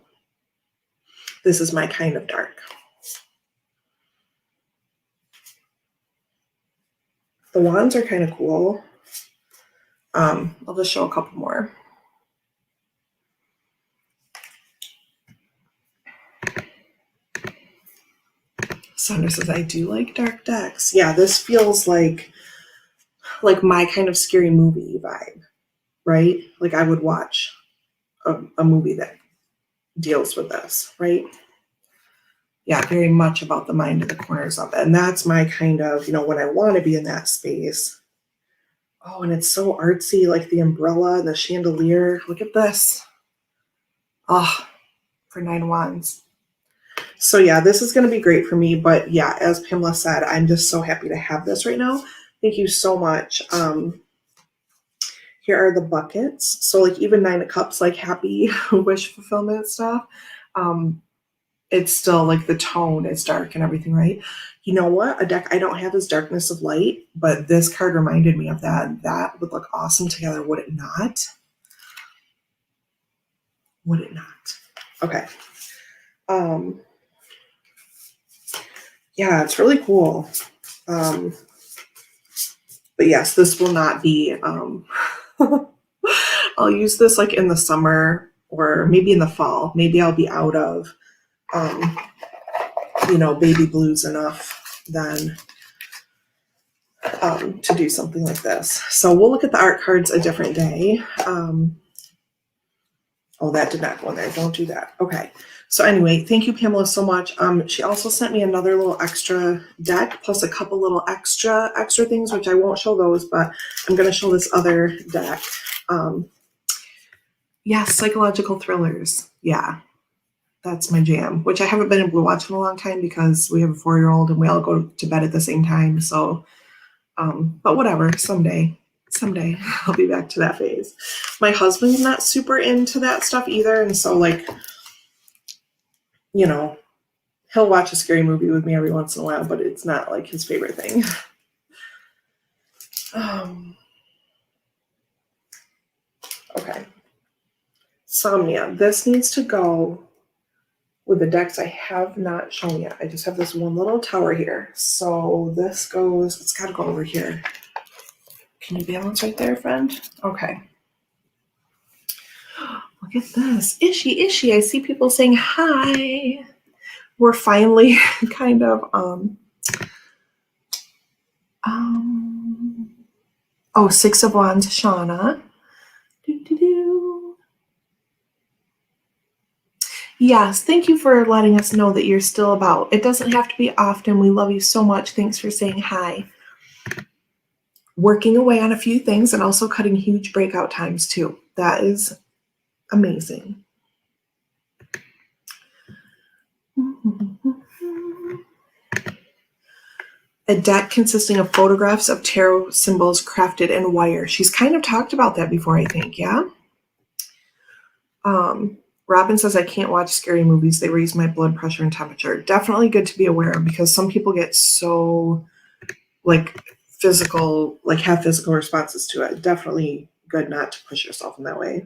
this is my kind of dark. The wands are kind of cool. I'll just show a couple more. Sandra says, I do like dark decks. Yeah, this feels like my kind of scary movie vibe, right? Like I would watch a movie that deals with this, right? Yeah, very much about the mind of the corners of it. And that's my kind of, when I want to be in that space. Oh, and it's so artsy, like the umbrella, the chandelier. Look at this. Oh, for 9 wands. So yeah, this is going to be great for me. But yeah, as Pamela said, I'm just so happy to have this right now. Thank you so much. Here are the buckets. So like even 9 of Cups, like happy wish fulfillment stuff. It's still like the tone is dark and everything, right? You know what? A deck I don't have is Darkness of Light, but this card reminded me of that. That would look awesome together, would it not? Would it not? Okay. Yeah, it's really cool. But yes, this will not be, I'll use this like in the summer or maybe in the fall. Maybe I'll be out of, baby blues enough then to do something like this. So we'll look at the art cards a different day. Oh, that did not go in there. Don't do that. Okay. So anyway, thank you, Pamela, so much. She also sent me another little extra deck plus a couple little extra things, which I won't show those, but I'm going to show this other deck. Yes, psychological thrillers. Yeah, that's my jam, which I haven't been able to watch in a long time because we have a 4-year-old and we all go to bed at the same time. So, but whatever, someday I'll be back to that phase. My husband's not super into that stuff either. And so like, he'll watch a scary movie with me every once in a while, but it's not like his favorite thing. Okay. Somnia. This needs to go with the decks I have not shown yet. I just have this one little tower here. So this goes, it's got to go over here. Can you balance right there, friend? Okay. Look at this. Ishi. I see people saying hi. We're finally kind of, Six of Wands, Shauna. Yes, thank you for letting us know that you're still about. It doesn't have to be often. We love you so much. Thanks for saying hi. Working away on a few things and also cutting huge breakout times too. That is amazing. A deck consisting of photographs of tarot symbols crafted in wire. She's kind of talked about that before, I think, yeah? Robin says, I can't watch scary movies. They raise my blood pressure and temperature. Definitely good to be aware of because some people get so like physical, like have physical responses to it. Definitely good not to push yourself in that way.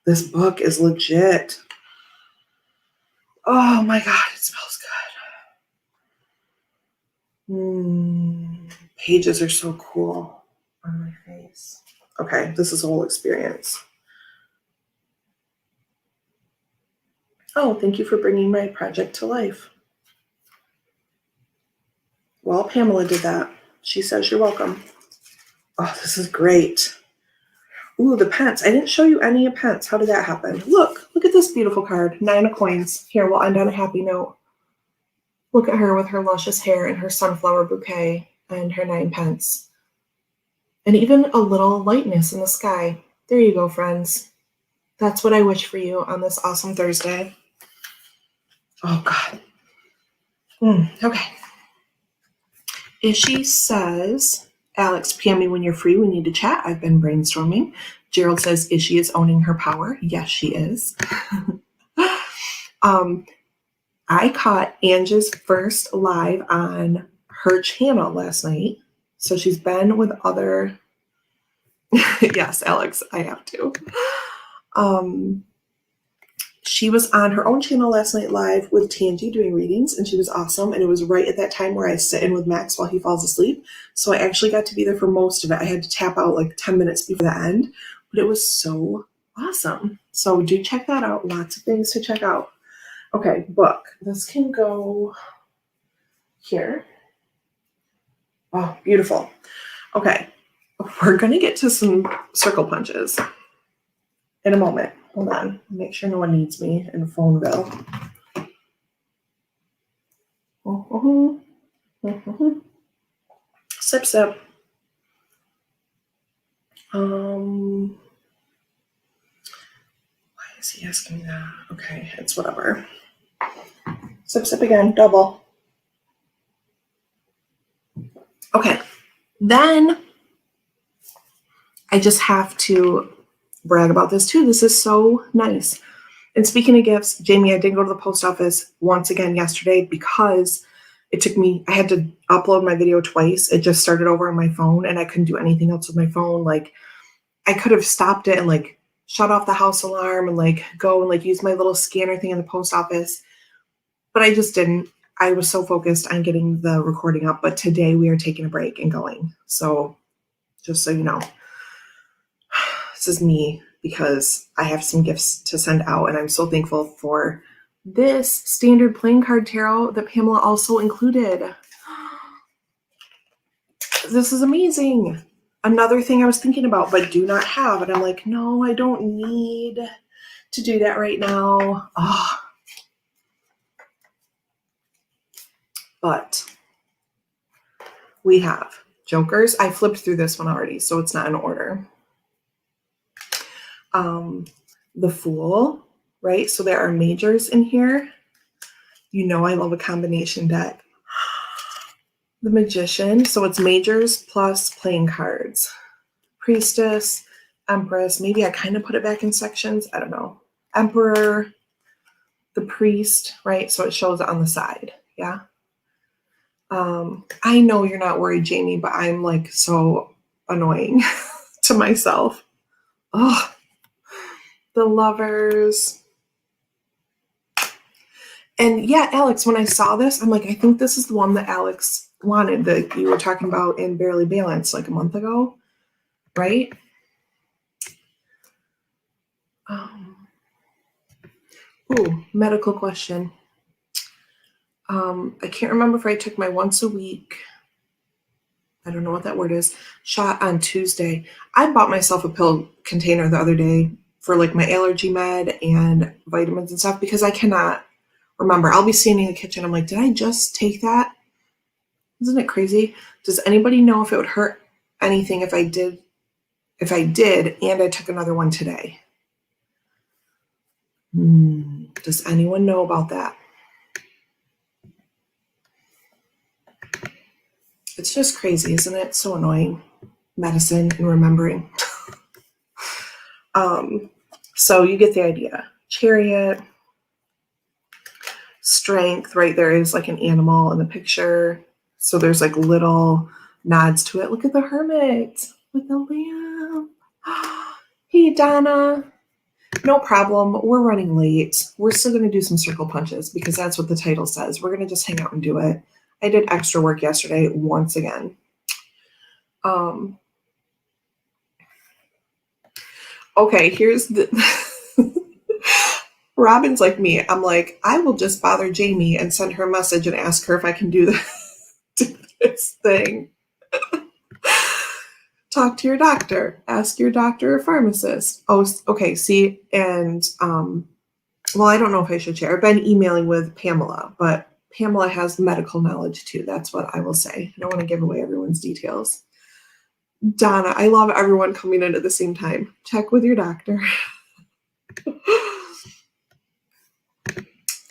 This book is legit. Oh my God, it smells good. Pages are so cool on my face. Okay, this is a whole experience. Oh, thank you for bringing my project to life. Well, Pamela did that. She says you're welcome. Oh, this is great. Ooh, the pence. I didn't show you any of pence. How did that happen? Look at this beautiful card. 9 of coins. Here, we'll end on a happy note. Look at her with her luscious hair and her sunflower bouquet and her 9 pence. And even a little lightness in the sky. There you go, friends. That's what I wish for you on this awesome Thursday. Oh, God. Okay. Ishi says, Alex, PM me when you're free. We need to chat. I've been brainstorming. Gerald says, Ishi is owning her power. Yes, she is. I caught Angie's first live on her channel last night. So she's been with other... Yes, Alex, I have to. She was on her own channel last night live with Tangi doing readings, and she was awesome. And it was right at that time where I sit in with Max while he falls asleep. So I actually got to be there for most of it. I had to tap out like 10 minutes before the end, but it was so awesome. So do check that out. Lots of things to check out. Okay, book. This can go here. Oh, beautiful. Okay, we're going to get to some circle punches in a moment. Hold on. Make sure no one needs me in Phoneville. Sip, sip. Why is he asking that? Okay, it's whatever. Sip, sip again. Double. Okay. Then I just have to brag about this too. This is so nice. And speaking of gifts, Jamie, I did go to the post office once again yesterday because it took me, I had to upload my video twice. It just started over on my phone and I couldn't do anything else with my phone. Like I could have stopped it and like shut off the house alarm and like go and like use my little scanner thing in the post office. But I just didn't. I was so focused on getting the recording up. But today we are taking a break and going. So just so you know, this is me because I have some gifts to send out. And I'm so thankful for this standard playing card tarot that Pamela also included. This is amazing. Another thing I was thinking about but do not have. And I'm like, no, I don't need to do that right now. But we have Jokers. I flipped through this one already, so it's not in order. The Fool, right? So there are majors in here. You know I love a combination deck. The Magician, so it's majors plus playing cards. Priestess, Empress, maybe I kind of put it back in sections. I don't know. Emperor, the Priest, right? So it shows it on the side. Yeah. I know you're not worried, Jamie, but I'm like so annoying to myself. Oh, the Lovers. And yeah, Alex, when I saw this, I'm like, I think this is the one that Alex wanted that you were talking about in Barely Balanced like a month ago, right? Ooh, medical question. I can't remember if I took my once a week, I don't know what that word is, shot on Tuesday. I bought myself a pill container the other day for like my allergy med and vitamins and stuff because I cannot remember. I'll be standing in the kitchen. I'm like, did I just take that? Isn't it crazy? Does anybody know if it would hurt anything if I did and I took another one today? Does anyone know about that? It's just crazy, isn't it? So annoying. Medicine and remembering. So you get the idea. Chariot, Strength, right? There is like an animal in the picture. So there's like little nods to it. Look at the Hermit with the lamp. Hey, Donna. No problem. We're running late. We're still going to do some circle punches because that's what the title says. We're going to just hang out and do it. I did extra work yesterday once again. Okay, here's the... Robin's like me. I'm like, I will just bother Jamie and send her a message and ask her if I can do this thing. Talk to your doctor. Ask your doctor or pharmacist. Oh, okay. See, and well, I don't know if I should share. I've been emailing with Pamela, but Pamela has medical knowledge too. That's what I will say. I don't want to give away everyone's details. Donna, I love everyone coming in at the same time. Check with your doctor.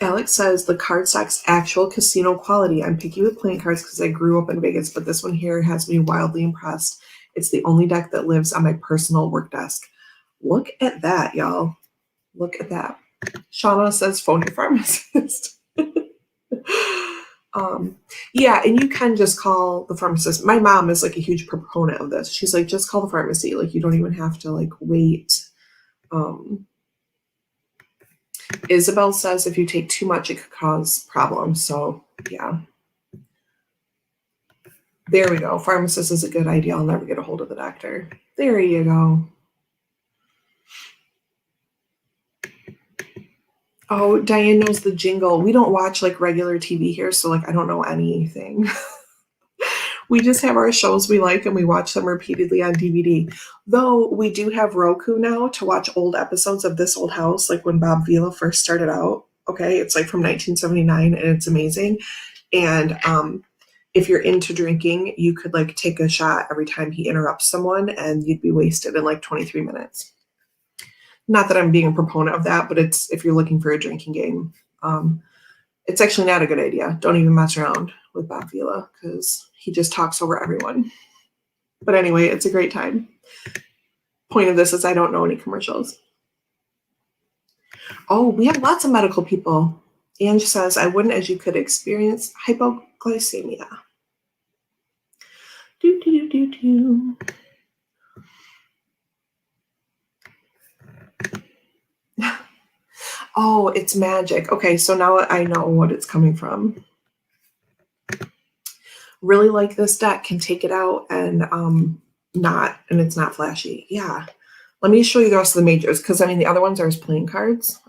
Alex says the cardstock's actual casino quality. I'm picky with playing cards because I grew up in Vegas, but this one here has me wildly impressed. It's the only deck that lives on my personal work desk. Look at that, y'all. Look at that. Shauna says phone your pharmacist. Yeah, and you can just call the pharmacist. My mom is like a huge proponent of this. She's like, just call the pharmacy. Like, you don't even have to like wait. Isabel says if you take too much, it could cause problems. So yeah. There we go. Pharmacist is a good idea. I'll never get a hold of the doctor. There you go. Oh, Diane knows the jingle. We don't watch like regular TV here, so like I don't know anything. We just have our shows we like and we watch them repeatedly on DVD. Though we do have Roku now to watch old episodes of This Old House, like when Bob Vila first started out. Okay, it's like from 1979 and it's amazing. And if you're into drinking, you could like take a shot every time he interrupts someone and you'd be wasted in like 23 minutes. Not that I'm being a proponent of that, but it's if you're looking for a drinking game. It's actually not a good idea. Don't even mess around with Bob Vila because he just talks over everyone. But anyway, it's a great time. Point of this is I don't know any commercials. Oh, we have lots of medical people. Ange says, I wouldn't as you could experience hypoglycemia. Do, do, do, do, do. Oh, it's magic. Okay, so now I know what it's coming from. Really like this deck. Can take it out and it's not flashy. Yeah. Let me show you the rest of the majors because I mean the other ones are as playing cards.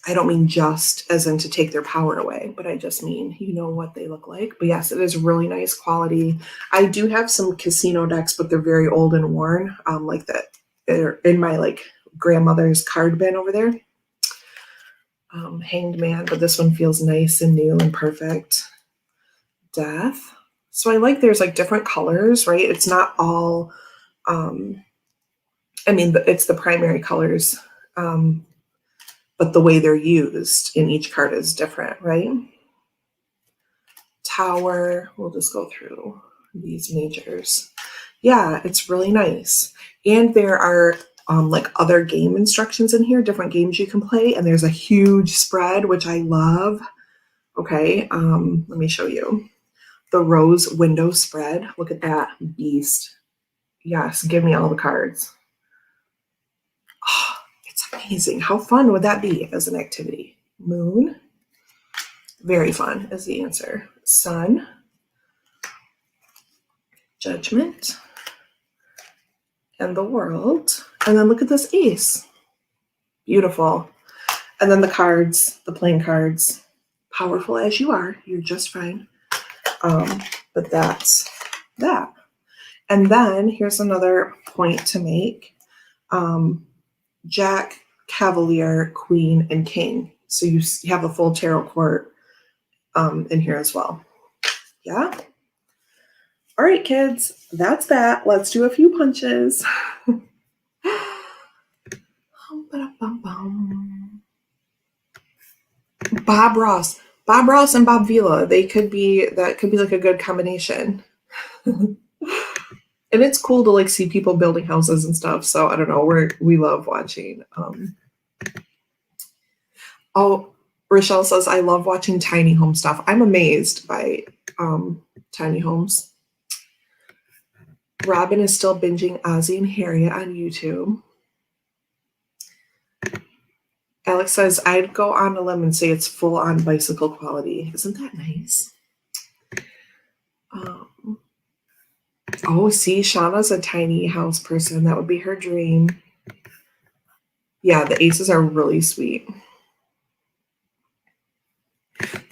I don't mean just as in to take their power away, but I just mean you know what they look like. But yes, it is really nice quality. I do have some casino decks, but they're very old and worn. Like that they're in my like grandmother's card bin over there. Hanged Man, but this one feels nice and new and perfect. Death. So I like there's like different colors, right? It's not all, I mean, it's the primary colors, but the way they're used in each card is different, right? Tower, we'll just go through these majors. Yeah, it's really nice. And there are like other game instructions in here, different games you can play, and there's a huge spread, which I love. Okay, let me show you. The rose window spread. Look at that beast. Yes, give me all the cards. Oh, it's amazing. How fun would that be as an activity? Moon. Very fun is the answer. Sun. Judgment. And the World. And then look at this ace. Beautiful. And then the cards, the playing cards. Powerful as you are, you're just fine. But that's that. And then here's another point to make. Jack, Cavalier, Queen, and King. So you have a full tarot court in here as well. Yeah? All right, kids, that's that. Let's do a few punches. Bob Ross. Bob Ross and Bob Vila. That could be like a good combination. And it's cool to like see people building houses and stuff. So I don't know. We love watching. Rochelle says, I love watching tiny home stuff. I'm amazed by tiny homes. Robin is still binging Ozzie and Harriet on YouTube. Alex says, I'd go on a limb and say it's full on bicycle quality. Isn't that nice? See, Shauna's a tiny house person. That would be her dream. Yeah, the aces are really sweet.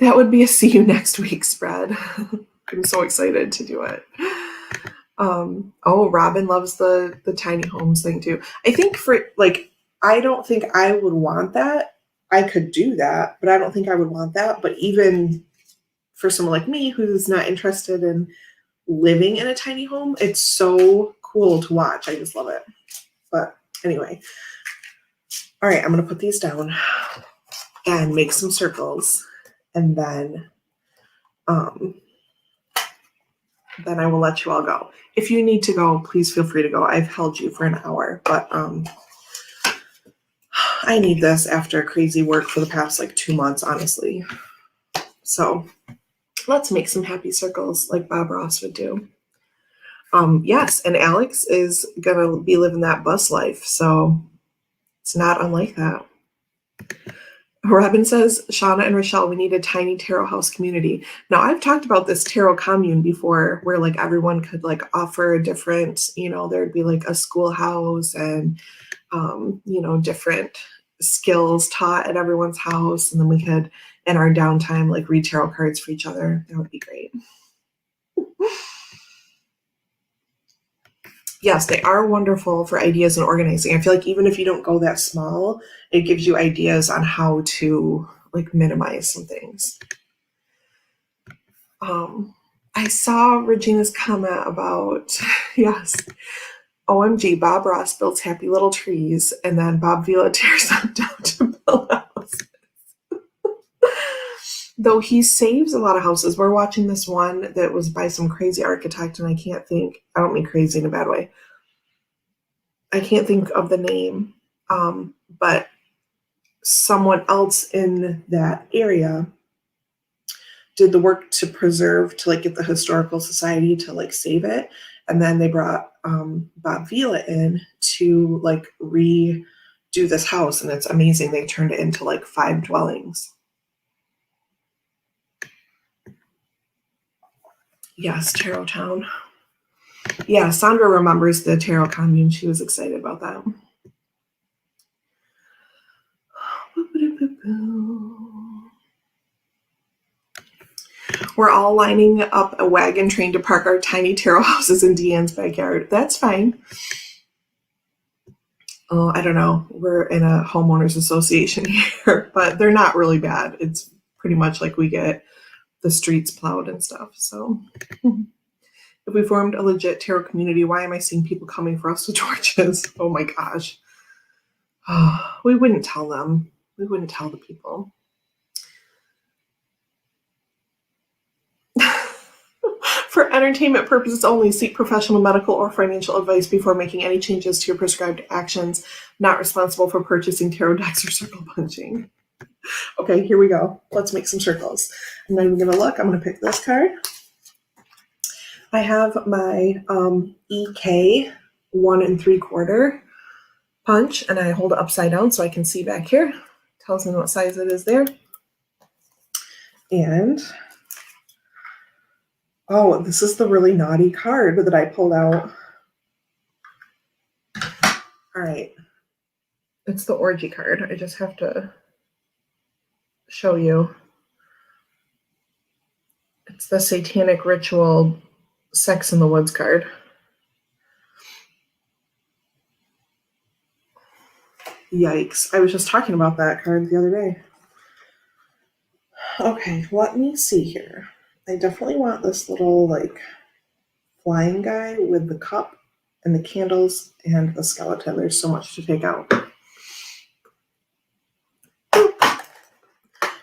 That would be a see you next week spread. I'm so excited to do it. Oh, Robin loves the tiny homes thing too. I think I don't think I would want that. I could do that, but I don't think I would want that. But even for someone like me who's not interested in living in a tiny home, it's so cool to watch. I just love it. But anyway, all right, I'm going to put these down and make some circles, and then I will let you all go. If you need to go, please feel free to go. I've held you for an hour, but I need this after crazy work for the past like 2 months, honestly. So let's make some happy circles like Bob Ross would do. Yes, and Alex is gonna be living that bus life, so it's not unlike that. Robin says, Shauna and Rochelle, we need a tiny tarot house community. Now, I've talked about this tarot commune before where like everyone could like offer a different, there'd be like a schoolhouse and, different skills taught at everyone's house. And then we could, in our downtime, like read tarot cards for each other. That would be great. Yes, they are wonderful for ideas and organizing. I feel like even if you don't go that small, it gives you ideas on how to like minimize some things. I saw Regina's comment about, yes, OMG, Bob Ross builds happy little trees and then Bob Vila tears them down to build houses. Though he saves a lot of houses. We're watching this one that was by some crazy architect, and I don't mean crazy in a bad way. I can't think of the name, but someone else in that area did the work to preserve, to like get the historical society to like save it. And then they brought Bob Vila in to like redo this house, and it's amazing. They turned it into like 5 dwellings. Yes, Tarot Town. Yeah, Sandra remembers the Tarot Commune. She was excited about that. We're all lining up a wagon train to park our tiny tarot houses in Deanne's backyard. That's fine. Oh, I don't know. We're in a homeowners association here, but they're not really bad. It's pretty much like we get the streets plowed and stuff. So if we formed a legit tarot community, why am I seeing people coming for us with torches? Oh my gosh. We wouldn't tell them. We wouldn't tell the people. For entertainment purposes only, seek professional medical or financial advice before making any changes to your prescribed actions. Not responsible for purchasing tarot decks or circle punching. Okay, here we go. Let's make some circles. I'm not even going to look. I'm going to pick this card. I have my EK 1 3/4 punch, and I hold it upside down so I can see back here. Tells me what size it is there. And oh, this is the really naughty card that I pulled out. All right. It's the orgy card. I just have to show you. It's the Satanic Ritual Sex in the Woods card. Yikes. I was just talking about that card the other day. Okay, let me see here. I definitely want this little like flying guy with the cup and the candles and the skeleton. There's so much to take out.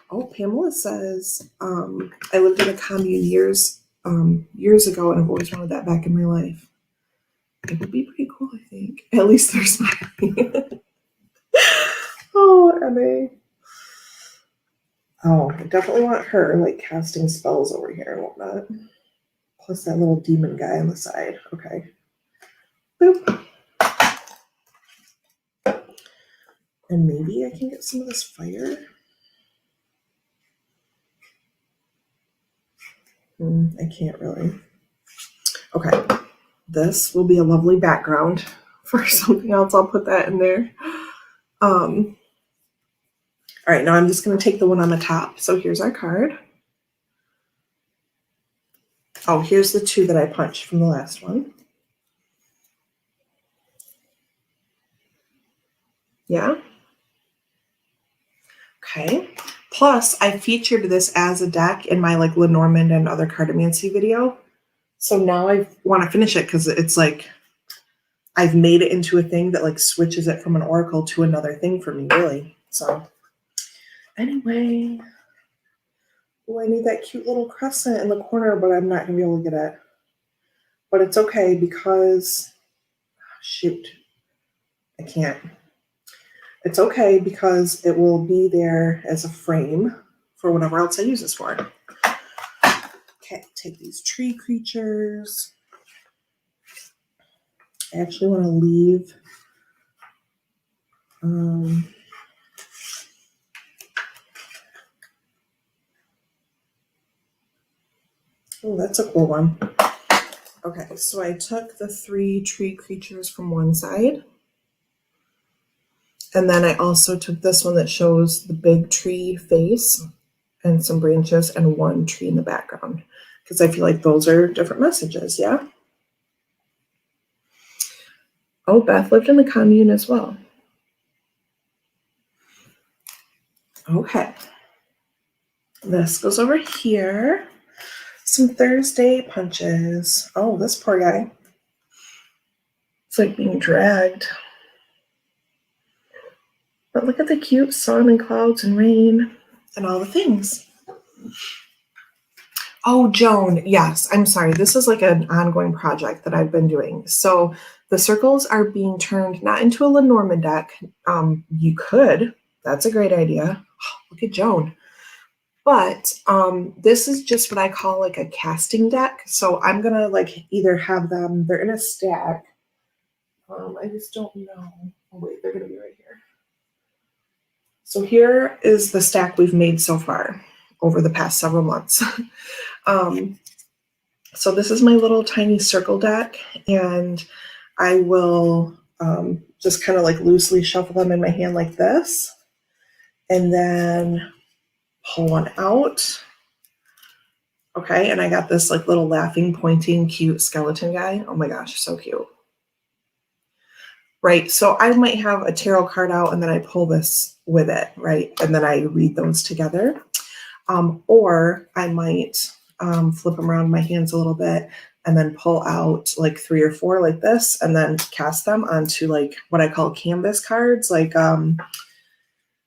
Oh, Pamela says, I lived in a commune years ago, and I've always wanted that back in my life. It would be pretty cool, I think. At least they're smiling. Oh, Emma. Oh, I definitely want her like casting spells over here and whatnot. Plus that little demon guy on the side. Okay. Boop. And maybe I can get some of this fire. I can't really. Okay. This will be a lovely background for something else. I'll put that in there. All right, now I'm just going to take the one on the top. So here's our card. Oh, here's the 2 that I punched from the last one. Yeah. Okay. Plus, I featured this as a deck in my like Lenormand and other cartomancy video. So now I want to finish it because it's like I've made it into a thing that like switches it from an oracle to another thing for me, really. So anyway, oh, I need that cute little crescent in the corner, but I'm not gonna be able to get it. But it's okay because, shoot, I can't. It's okay because it will be there as a frame for whatever else I use this for. Okay, take these tree creatures. I actually want to leave oh, that's a cool one. Okay, so I took the 3 tree creatures from one side. And then I also took this one that shows the big tree face and some branches and 1 tree in the background. Because I feel like those are different messages, yeah? Oh, Beth lived in the commune as well. Okay. This goes over here. Some Thursday punches. Oh, this poor guy. It's like being dragged. But look at the cute sun and clouds and rain and all the things. Oh, Joan, yes, I'm sorry. This is like an ongoing project that I've been doing. So the circles are being turned not into a Lenormand deck. You could. That's a great idea. Oh, look at Joan. But this is just what I call like a casting deck. So I'm going to like either have them, they're in a stack. I just don't know. Oh, wait, they're going to be right here. So here is the stack we've made so far over the past several months. So this is my little tiny circle deck, and I will just kind of like loosely shuffle them in my hand like this, and then pull one out. Okay, and I got this like little laughing, pointing, cute skeleton guy. Oh my gosh, so cute. Right, so I might have a tarot card out and then I pull this with it, right? And then I read those together. Or I might flip them around in my hands a little bit and then pull out like 3 or 4 like this and then cast them onto like what I call canvas cards, like the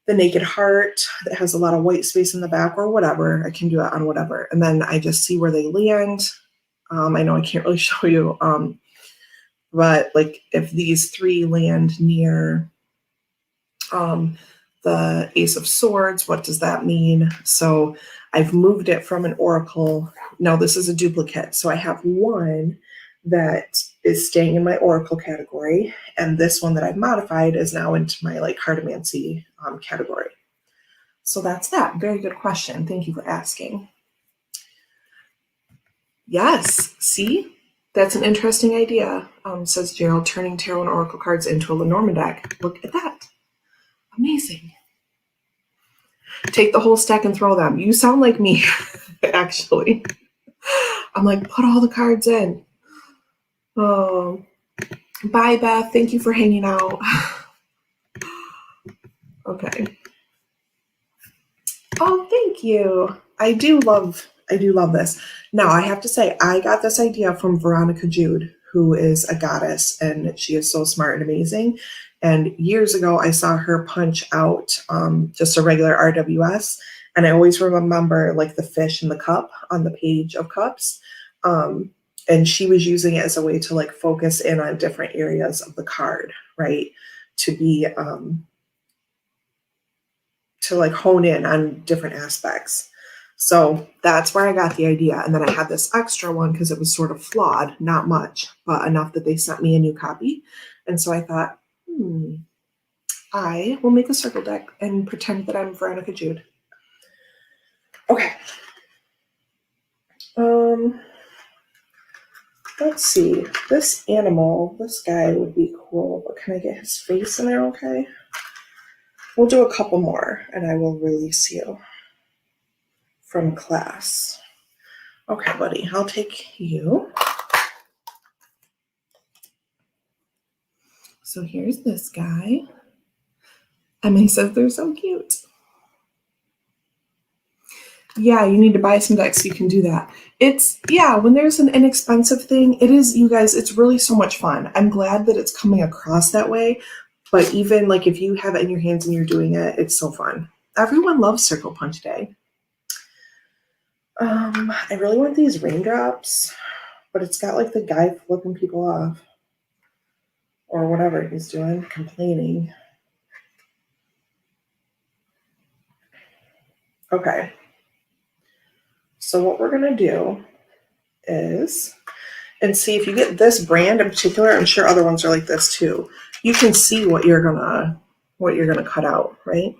Naked Heart that has a lot of white space in the back or whatever. I can do it on whatever. And then I just see where they land. I know I can't really show you, but like if these 3 land near the Ace of Swords, what does that mean? So I've moved it from an oracle. Now this is a duplicate. So I have one that is staying in my oracle category, and this one that I've modified is now into my like cartomancy category. So that's that. Very good question. Thank you for asking. Yes, see? That's an interesting idea, says Gerald, turning tarot and oracle cards into a Lenormand deck. Look at that. Amazing. Take the whole stack and throw them. You sound like me, actually. I'm like, put all the cards in. Oh, bye, Beth. Thank you for hanging out. Okay. Oh, thank you. I do love this. Now, I have to say, I got this idea from Veronica Jude, who is a goddess, and she is so smart and amazing. And years ago, I saw her punch out just a regular RWS, and I always remember like the fish in the cup on the page of cups. And she was using it as a way to like focus in on different areas of the card, right? To be to like hone in on different aspects. So that's where I got the idea. And then I had this extra one because it was sort of flawed, not much, but enough that they sent me a new copy. And so I thought, I will make a circle deck and pretend that I'm Veronica Jude. Okay. Let's see. This animal, this guy would be cool, but can I get his face in there okay? We'll do a couple more and I will release you from class. Okay, buddy, I'll take you. So here's this guy. Emily says they're so cute. Yeah, you need to buy some decks so you can do that. When there's an inexpensive thing, it is, you guys, it's really so much fun. I'm glad that it's coming across that way. But even like if you have it in your hands and you're doing it, it's so fun. Everyone loves Circle Punch Day. I really want these raindrops, but it's got like the guy flipping people off or whatever he's doing, complaining. Okay. So what we're going to do is, and see if you get this brand in particular, I'm sure other ones are like this too. You can see what you're going to cut out, right?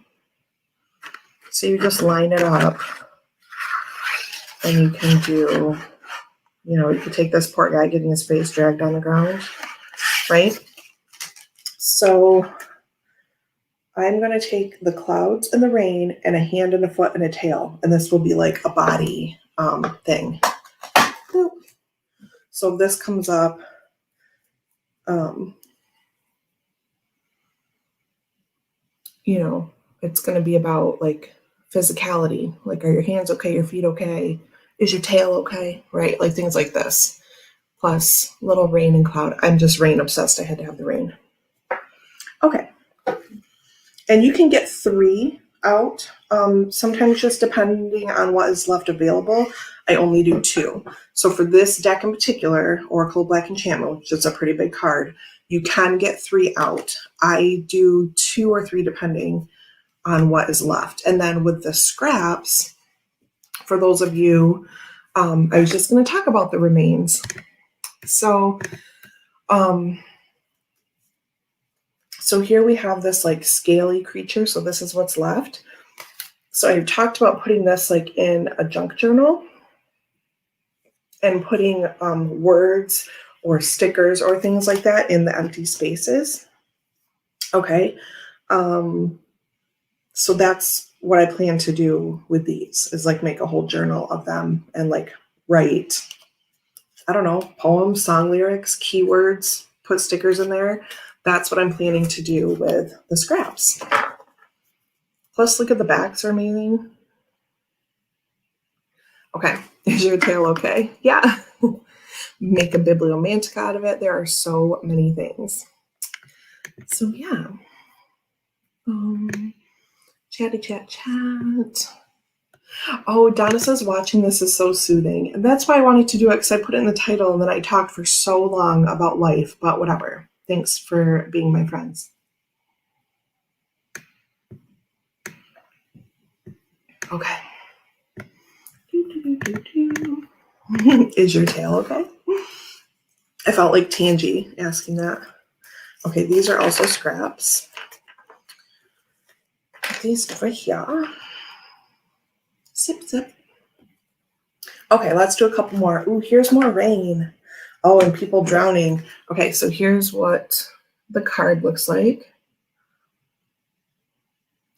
So you just line it up and you can do, you could take this poor guy getting his face dragged on the ground, right? So I'm going to take the clouds and the rain and a hand and a foot and a tail, and this will be like a body thing. Boop. So this comes up, it's going to be about like physicality. Like, are your hands okay? Your feet okay? Is your tail okay? Right? Like things like this. Plus little rain and cloud. I'm just rain obsessed. I had to have the rain. Okay. And you can get 3 out. Sometimes just depending on what is left available, I only do 2. So for this deck in particular, Oracle Black Enchantment, which is a pretty big card, you can get 3 out. I do 2 or 3 depending on what is left. And then with the scraps, for those of you, I was just going to talk about the remains. So here we have this like scaly creature. So this is what's left. So I've talked about putting this like in a junk journal and putting words or stickers or things like that in the empty spaces. Okay. So that's what I plan to do with these, is like make a whole journal of them and like write, I don't know, poems, song lyrics, keywords, put stickers in there. That's what I'm planning to do with the scraps. Plus, look at the backs are amazing. Okay, is your tail okay? Yeah. Make a bibliomantic out of it. There are so many things. So yeah. Chatty chat chat. Oh, Donna says watching this is so soothing. And that's why I wanted to do it, because I put it in the title and then I talked for so long about life, but whatever. Thanks for being my friends. Okay. Is your tail okay? I felt like Tangy asking that. Okay, these are also scraps. Put these over here. Zip, zip. Okay, let's do a couple more. Ooh, here's more rain. Oh, and people drowning. Okay, so here's what the card looks like.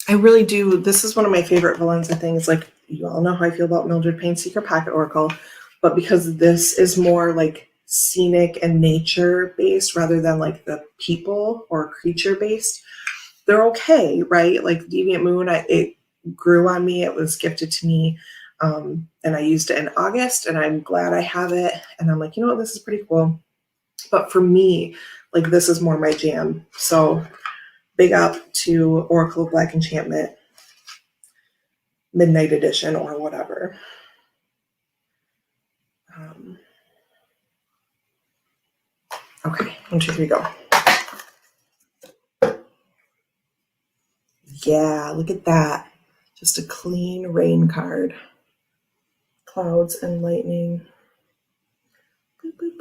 I really do. This is one of my favorite Valenza things. Like, you all know how I feel about Mildred Payne's Secret Pocket Oracle, but because this is more like scenic and nature based rather than like the people or creature based, they're okay, right? Like Deviant Moon, it grew on me. It was gifted to me. And I used it in August, and I'm glad I have it. And I'm like, this is pretty cool. But for me, like, this is more my jam. So big up to Oracle Black Enchantment Midnight Edition or whatever. Okay, 1, 2, 3, go. Yeah, look at that. Just a clean rain card. Clouds and lightning. Boop, boop,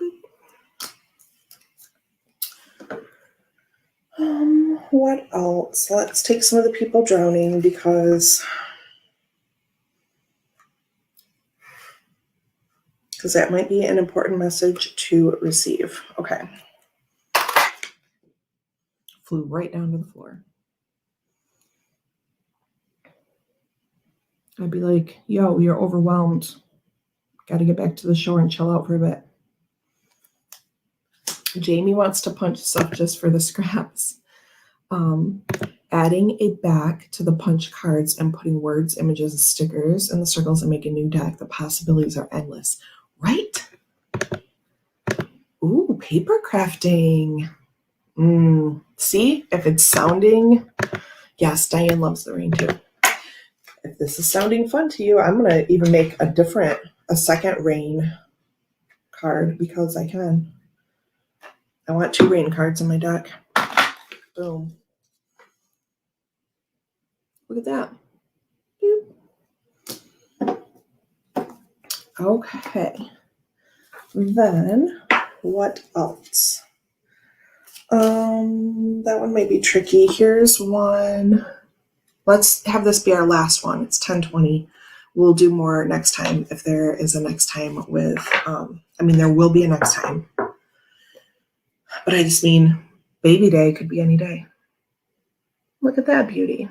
boop. What else? Let's take some of the people drowning because that might be an important message to receive. Okay. Flew right down to the floor. I'd be like, yo, you're overwhelmed. Got to get back to the shore and chill out for a bit. Jamie wants to punch stuff just for the scraps. Adding a back to the punch cards and putting words, images, and stickers in the circles and make a new deck. The possibilities are endless. Right? Ooh, paper crafting. See, if it's sounding, yes, Diane loves the rain too. If this is sounding fun to you, I'm going to even make a second rain card because I can. I want 2 rain cards in my deck. Boom. Look at that. Boop. Okay. Then, what else? That one might be tricky. Here's one. Let's have this be our last one. It's 10:20. We'll do more next time if there is a next time with, there will be a next time. But I just mean baby day could be any day. Look at that beauty.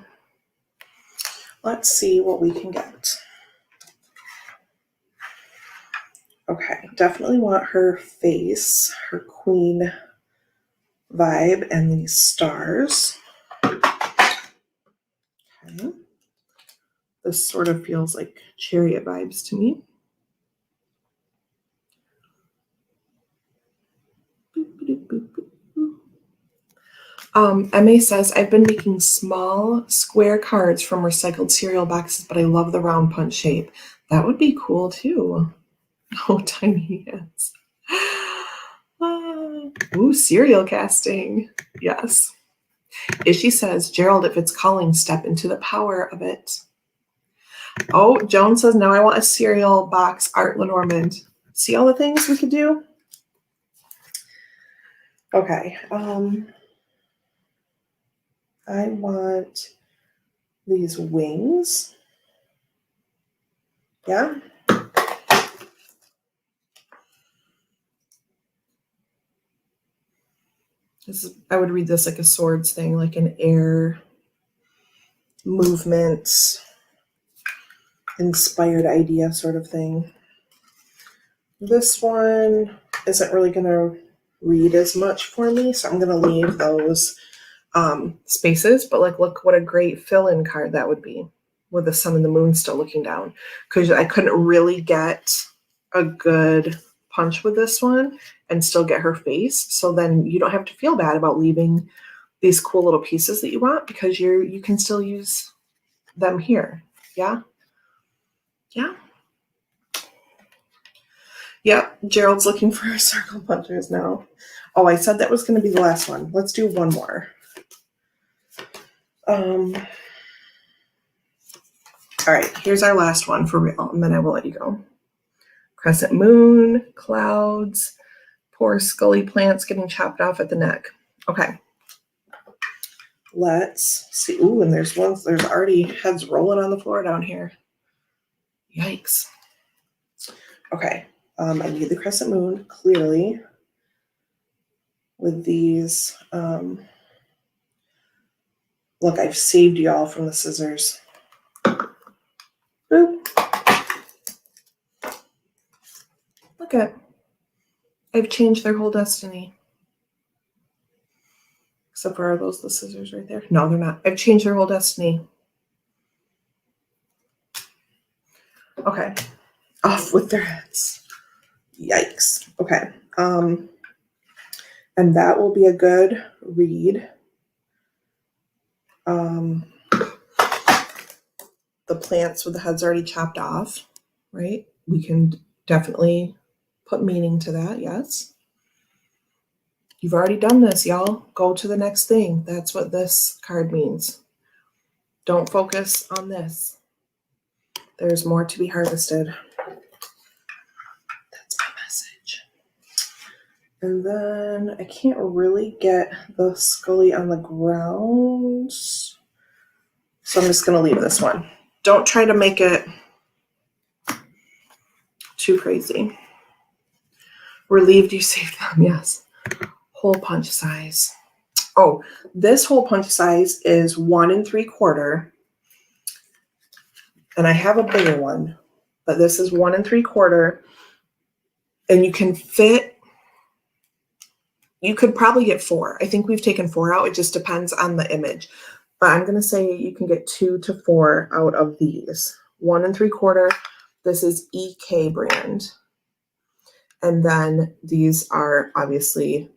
Let's see what we can get. Okay, definitely want her face, her queen vibe, and these stars. Okay. This sort of feels like chariot vibes to me. MA says, I've been making small square cards from recycled cereal boxes, but I love the round punch shape. That would be cool too. Oh, tiny hands. Ooh, cereal casting. Yes. Ishi says, Gerald, if it's calling, step into the power of it. Oh, Joan says, now I want a cereal box art Lenormand. See all the things we could do? Okay. I want these wings. Yeah. I would read this like a swords thing, like an air movement inspired idea sort of thing. This one isn't really going to read as much for me, so I'm going to leave those spaces. But like, look what a great fill-in card that would be with the sun and the moon still looking down, because I couldn't really get a good punch with this one and still get her face. So then you don't have to feel bad about leaving these cool little pieces that you want, because you can still use them here. Yeah. Yeah. Yep. Gerald's looking for circle punchers now. Oh, I said that was going to be the last one. Let's do one more. All right, here's our last one for real, and then I will let you go. Crescent moon, clouds, poor scully plants getting chopped off at the neck. Okay. Let's see. Ooh, and there's already heads rolling on the floor down here. Yikes. Okay. I need the crescent moon, clearly, with these. Look, I've saved y'all from the scissors. Boop. Look at, I've changed their whole destiny. Except for, are those the scissors right there? No, they're not. I've changed their whole destiny. Okay. Off with their heads. Yikes. Okay. And that will be a good read. The plants with the heads already chopped off, right? We can definitely put meaning to that, yes. You've already done this, y'all. Go to the next thing. That's what this card means. Don't focus on this. There's more to be harvested. That's my message. And then I can't really get the Scully on the ground, so I'm just going to leave this one. Don't try to make it too crazy. Relieved you saved them, yes. Hole punch size. Oh, this hole punch size is 1 3/4. And I have a bigger one, but this is 1 3/4, and you can fit, you could probably get 4. I think we've taken 4 out. It just depends on the image, but I'm going to say you can get 2 to 4 out of these. 1 3/4. This is EK brand. And then these are obviously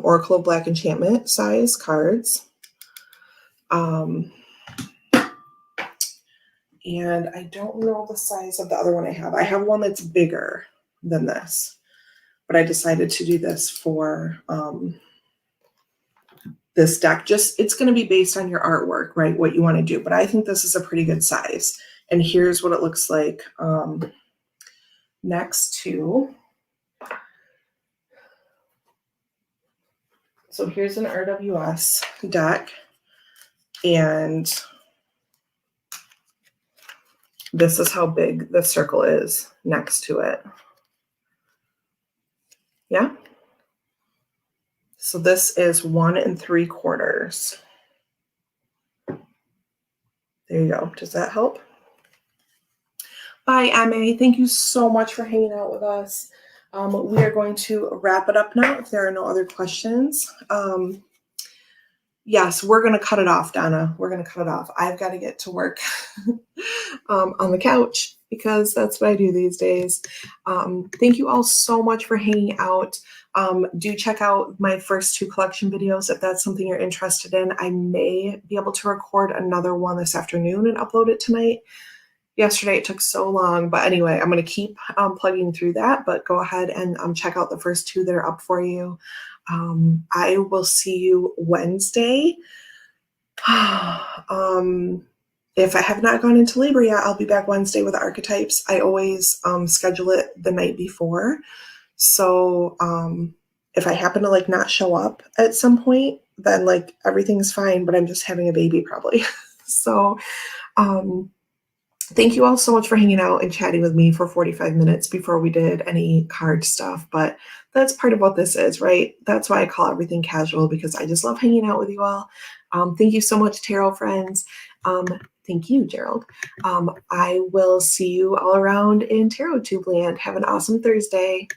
Oracle Black Enchantment size cards. And I don't know the size of the other one I have. I have one that's bigger than this, but I decided to do this for this deck. Just, it's going to be based on your artwork, right? What you want to do. But I think this is a pretty good size. And here's what it looks like next to. So here's an RWS deck. And this is how big the circle is next to it. Yeah. So this is 1 3/4. There you go. Does that help? Bye, Emma. Thank you so much for hanging out with us. We are going to wrap it up now if there are no other questions. Yes, we're going to cut it off, Donna. We're going to cut it off. I've got to get to work on the couch because that's what I do these days. Thank you all so much for hanging out. Do check out my first 2 collection videos if that's something you're interested in. I may be able to record another one this afternoon and upload it tonight. Yesterday it took so long, but anyway, I'm going to keep plugging through that, but go ahead and check out the first 2 that are up for you. I will see you Wednesday. If I have not gone into labor yet, I'll be back Wednesday with the archetypes. I always schedule it the night before. So if I happen to like not show up at some point, then like everything's fine, but I'm just having a baby probably. So thank you all so much for hanging out and chatting with me for 45 minutes before we did any card stuff. But that's part of what this is, right? That's why I call everything casual, because I just love hanging out with you all. Thank you so much, tarot friends. Thank you, Gerald. I will see you all around in Tarot Tube land. Have an awesome Thursday.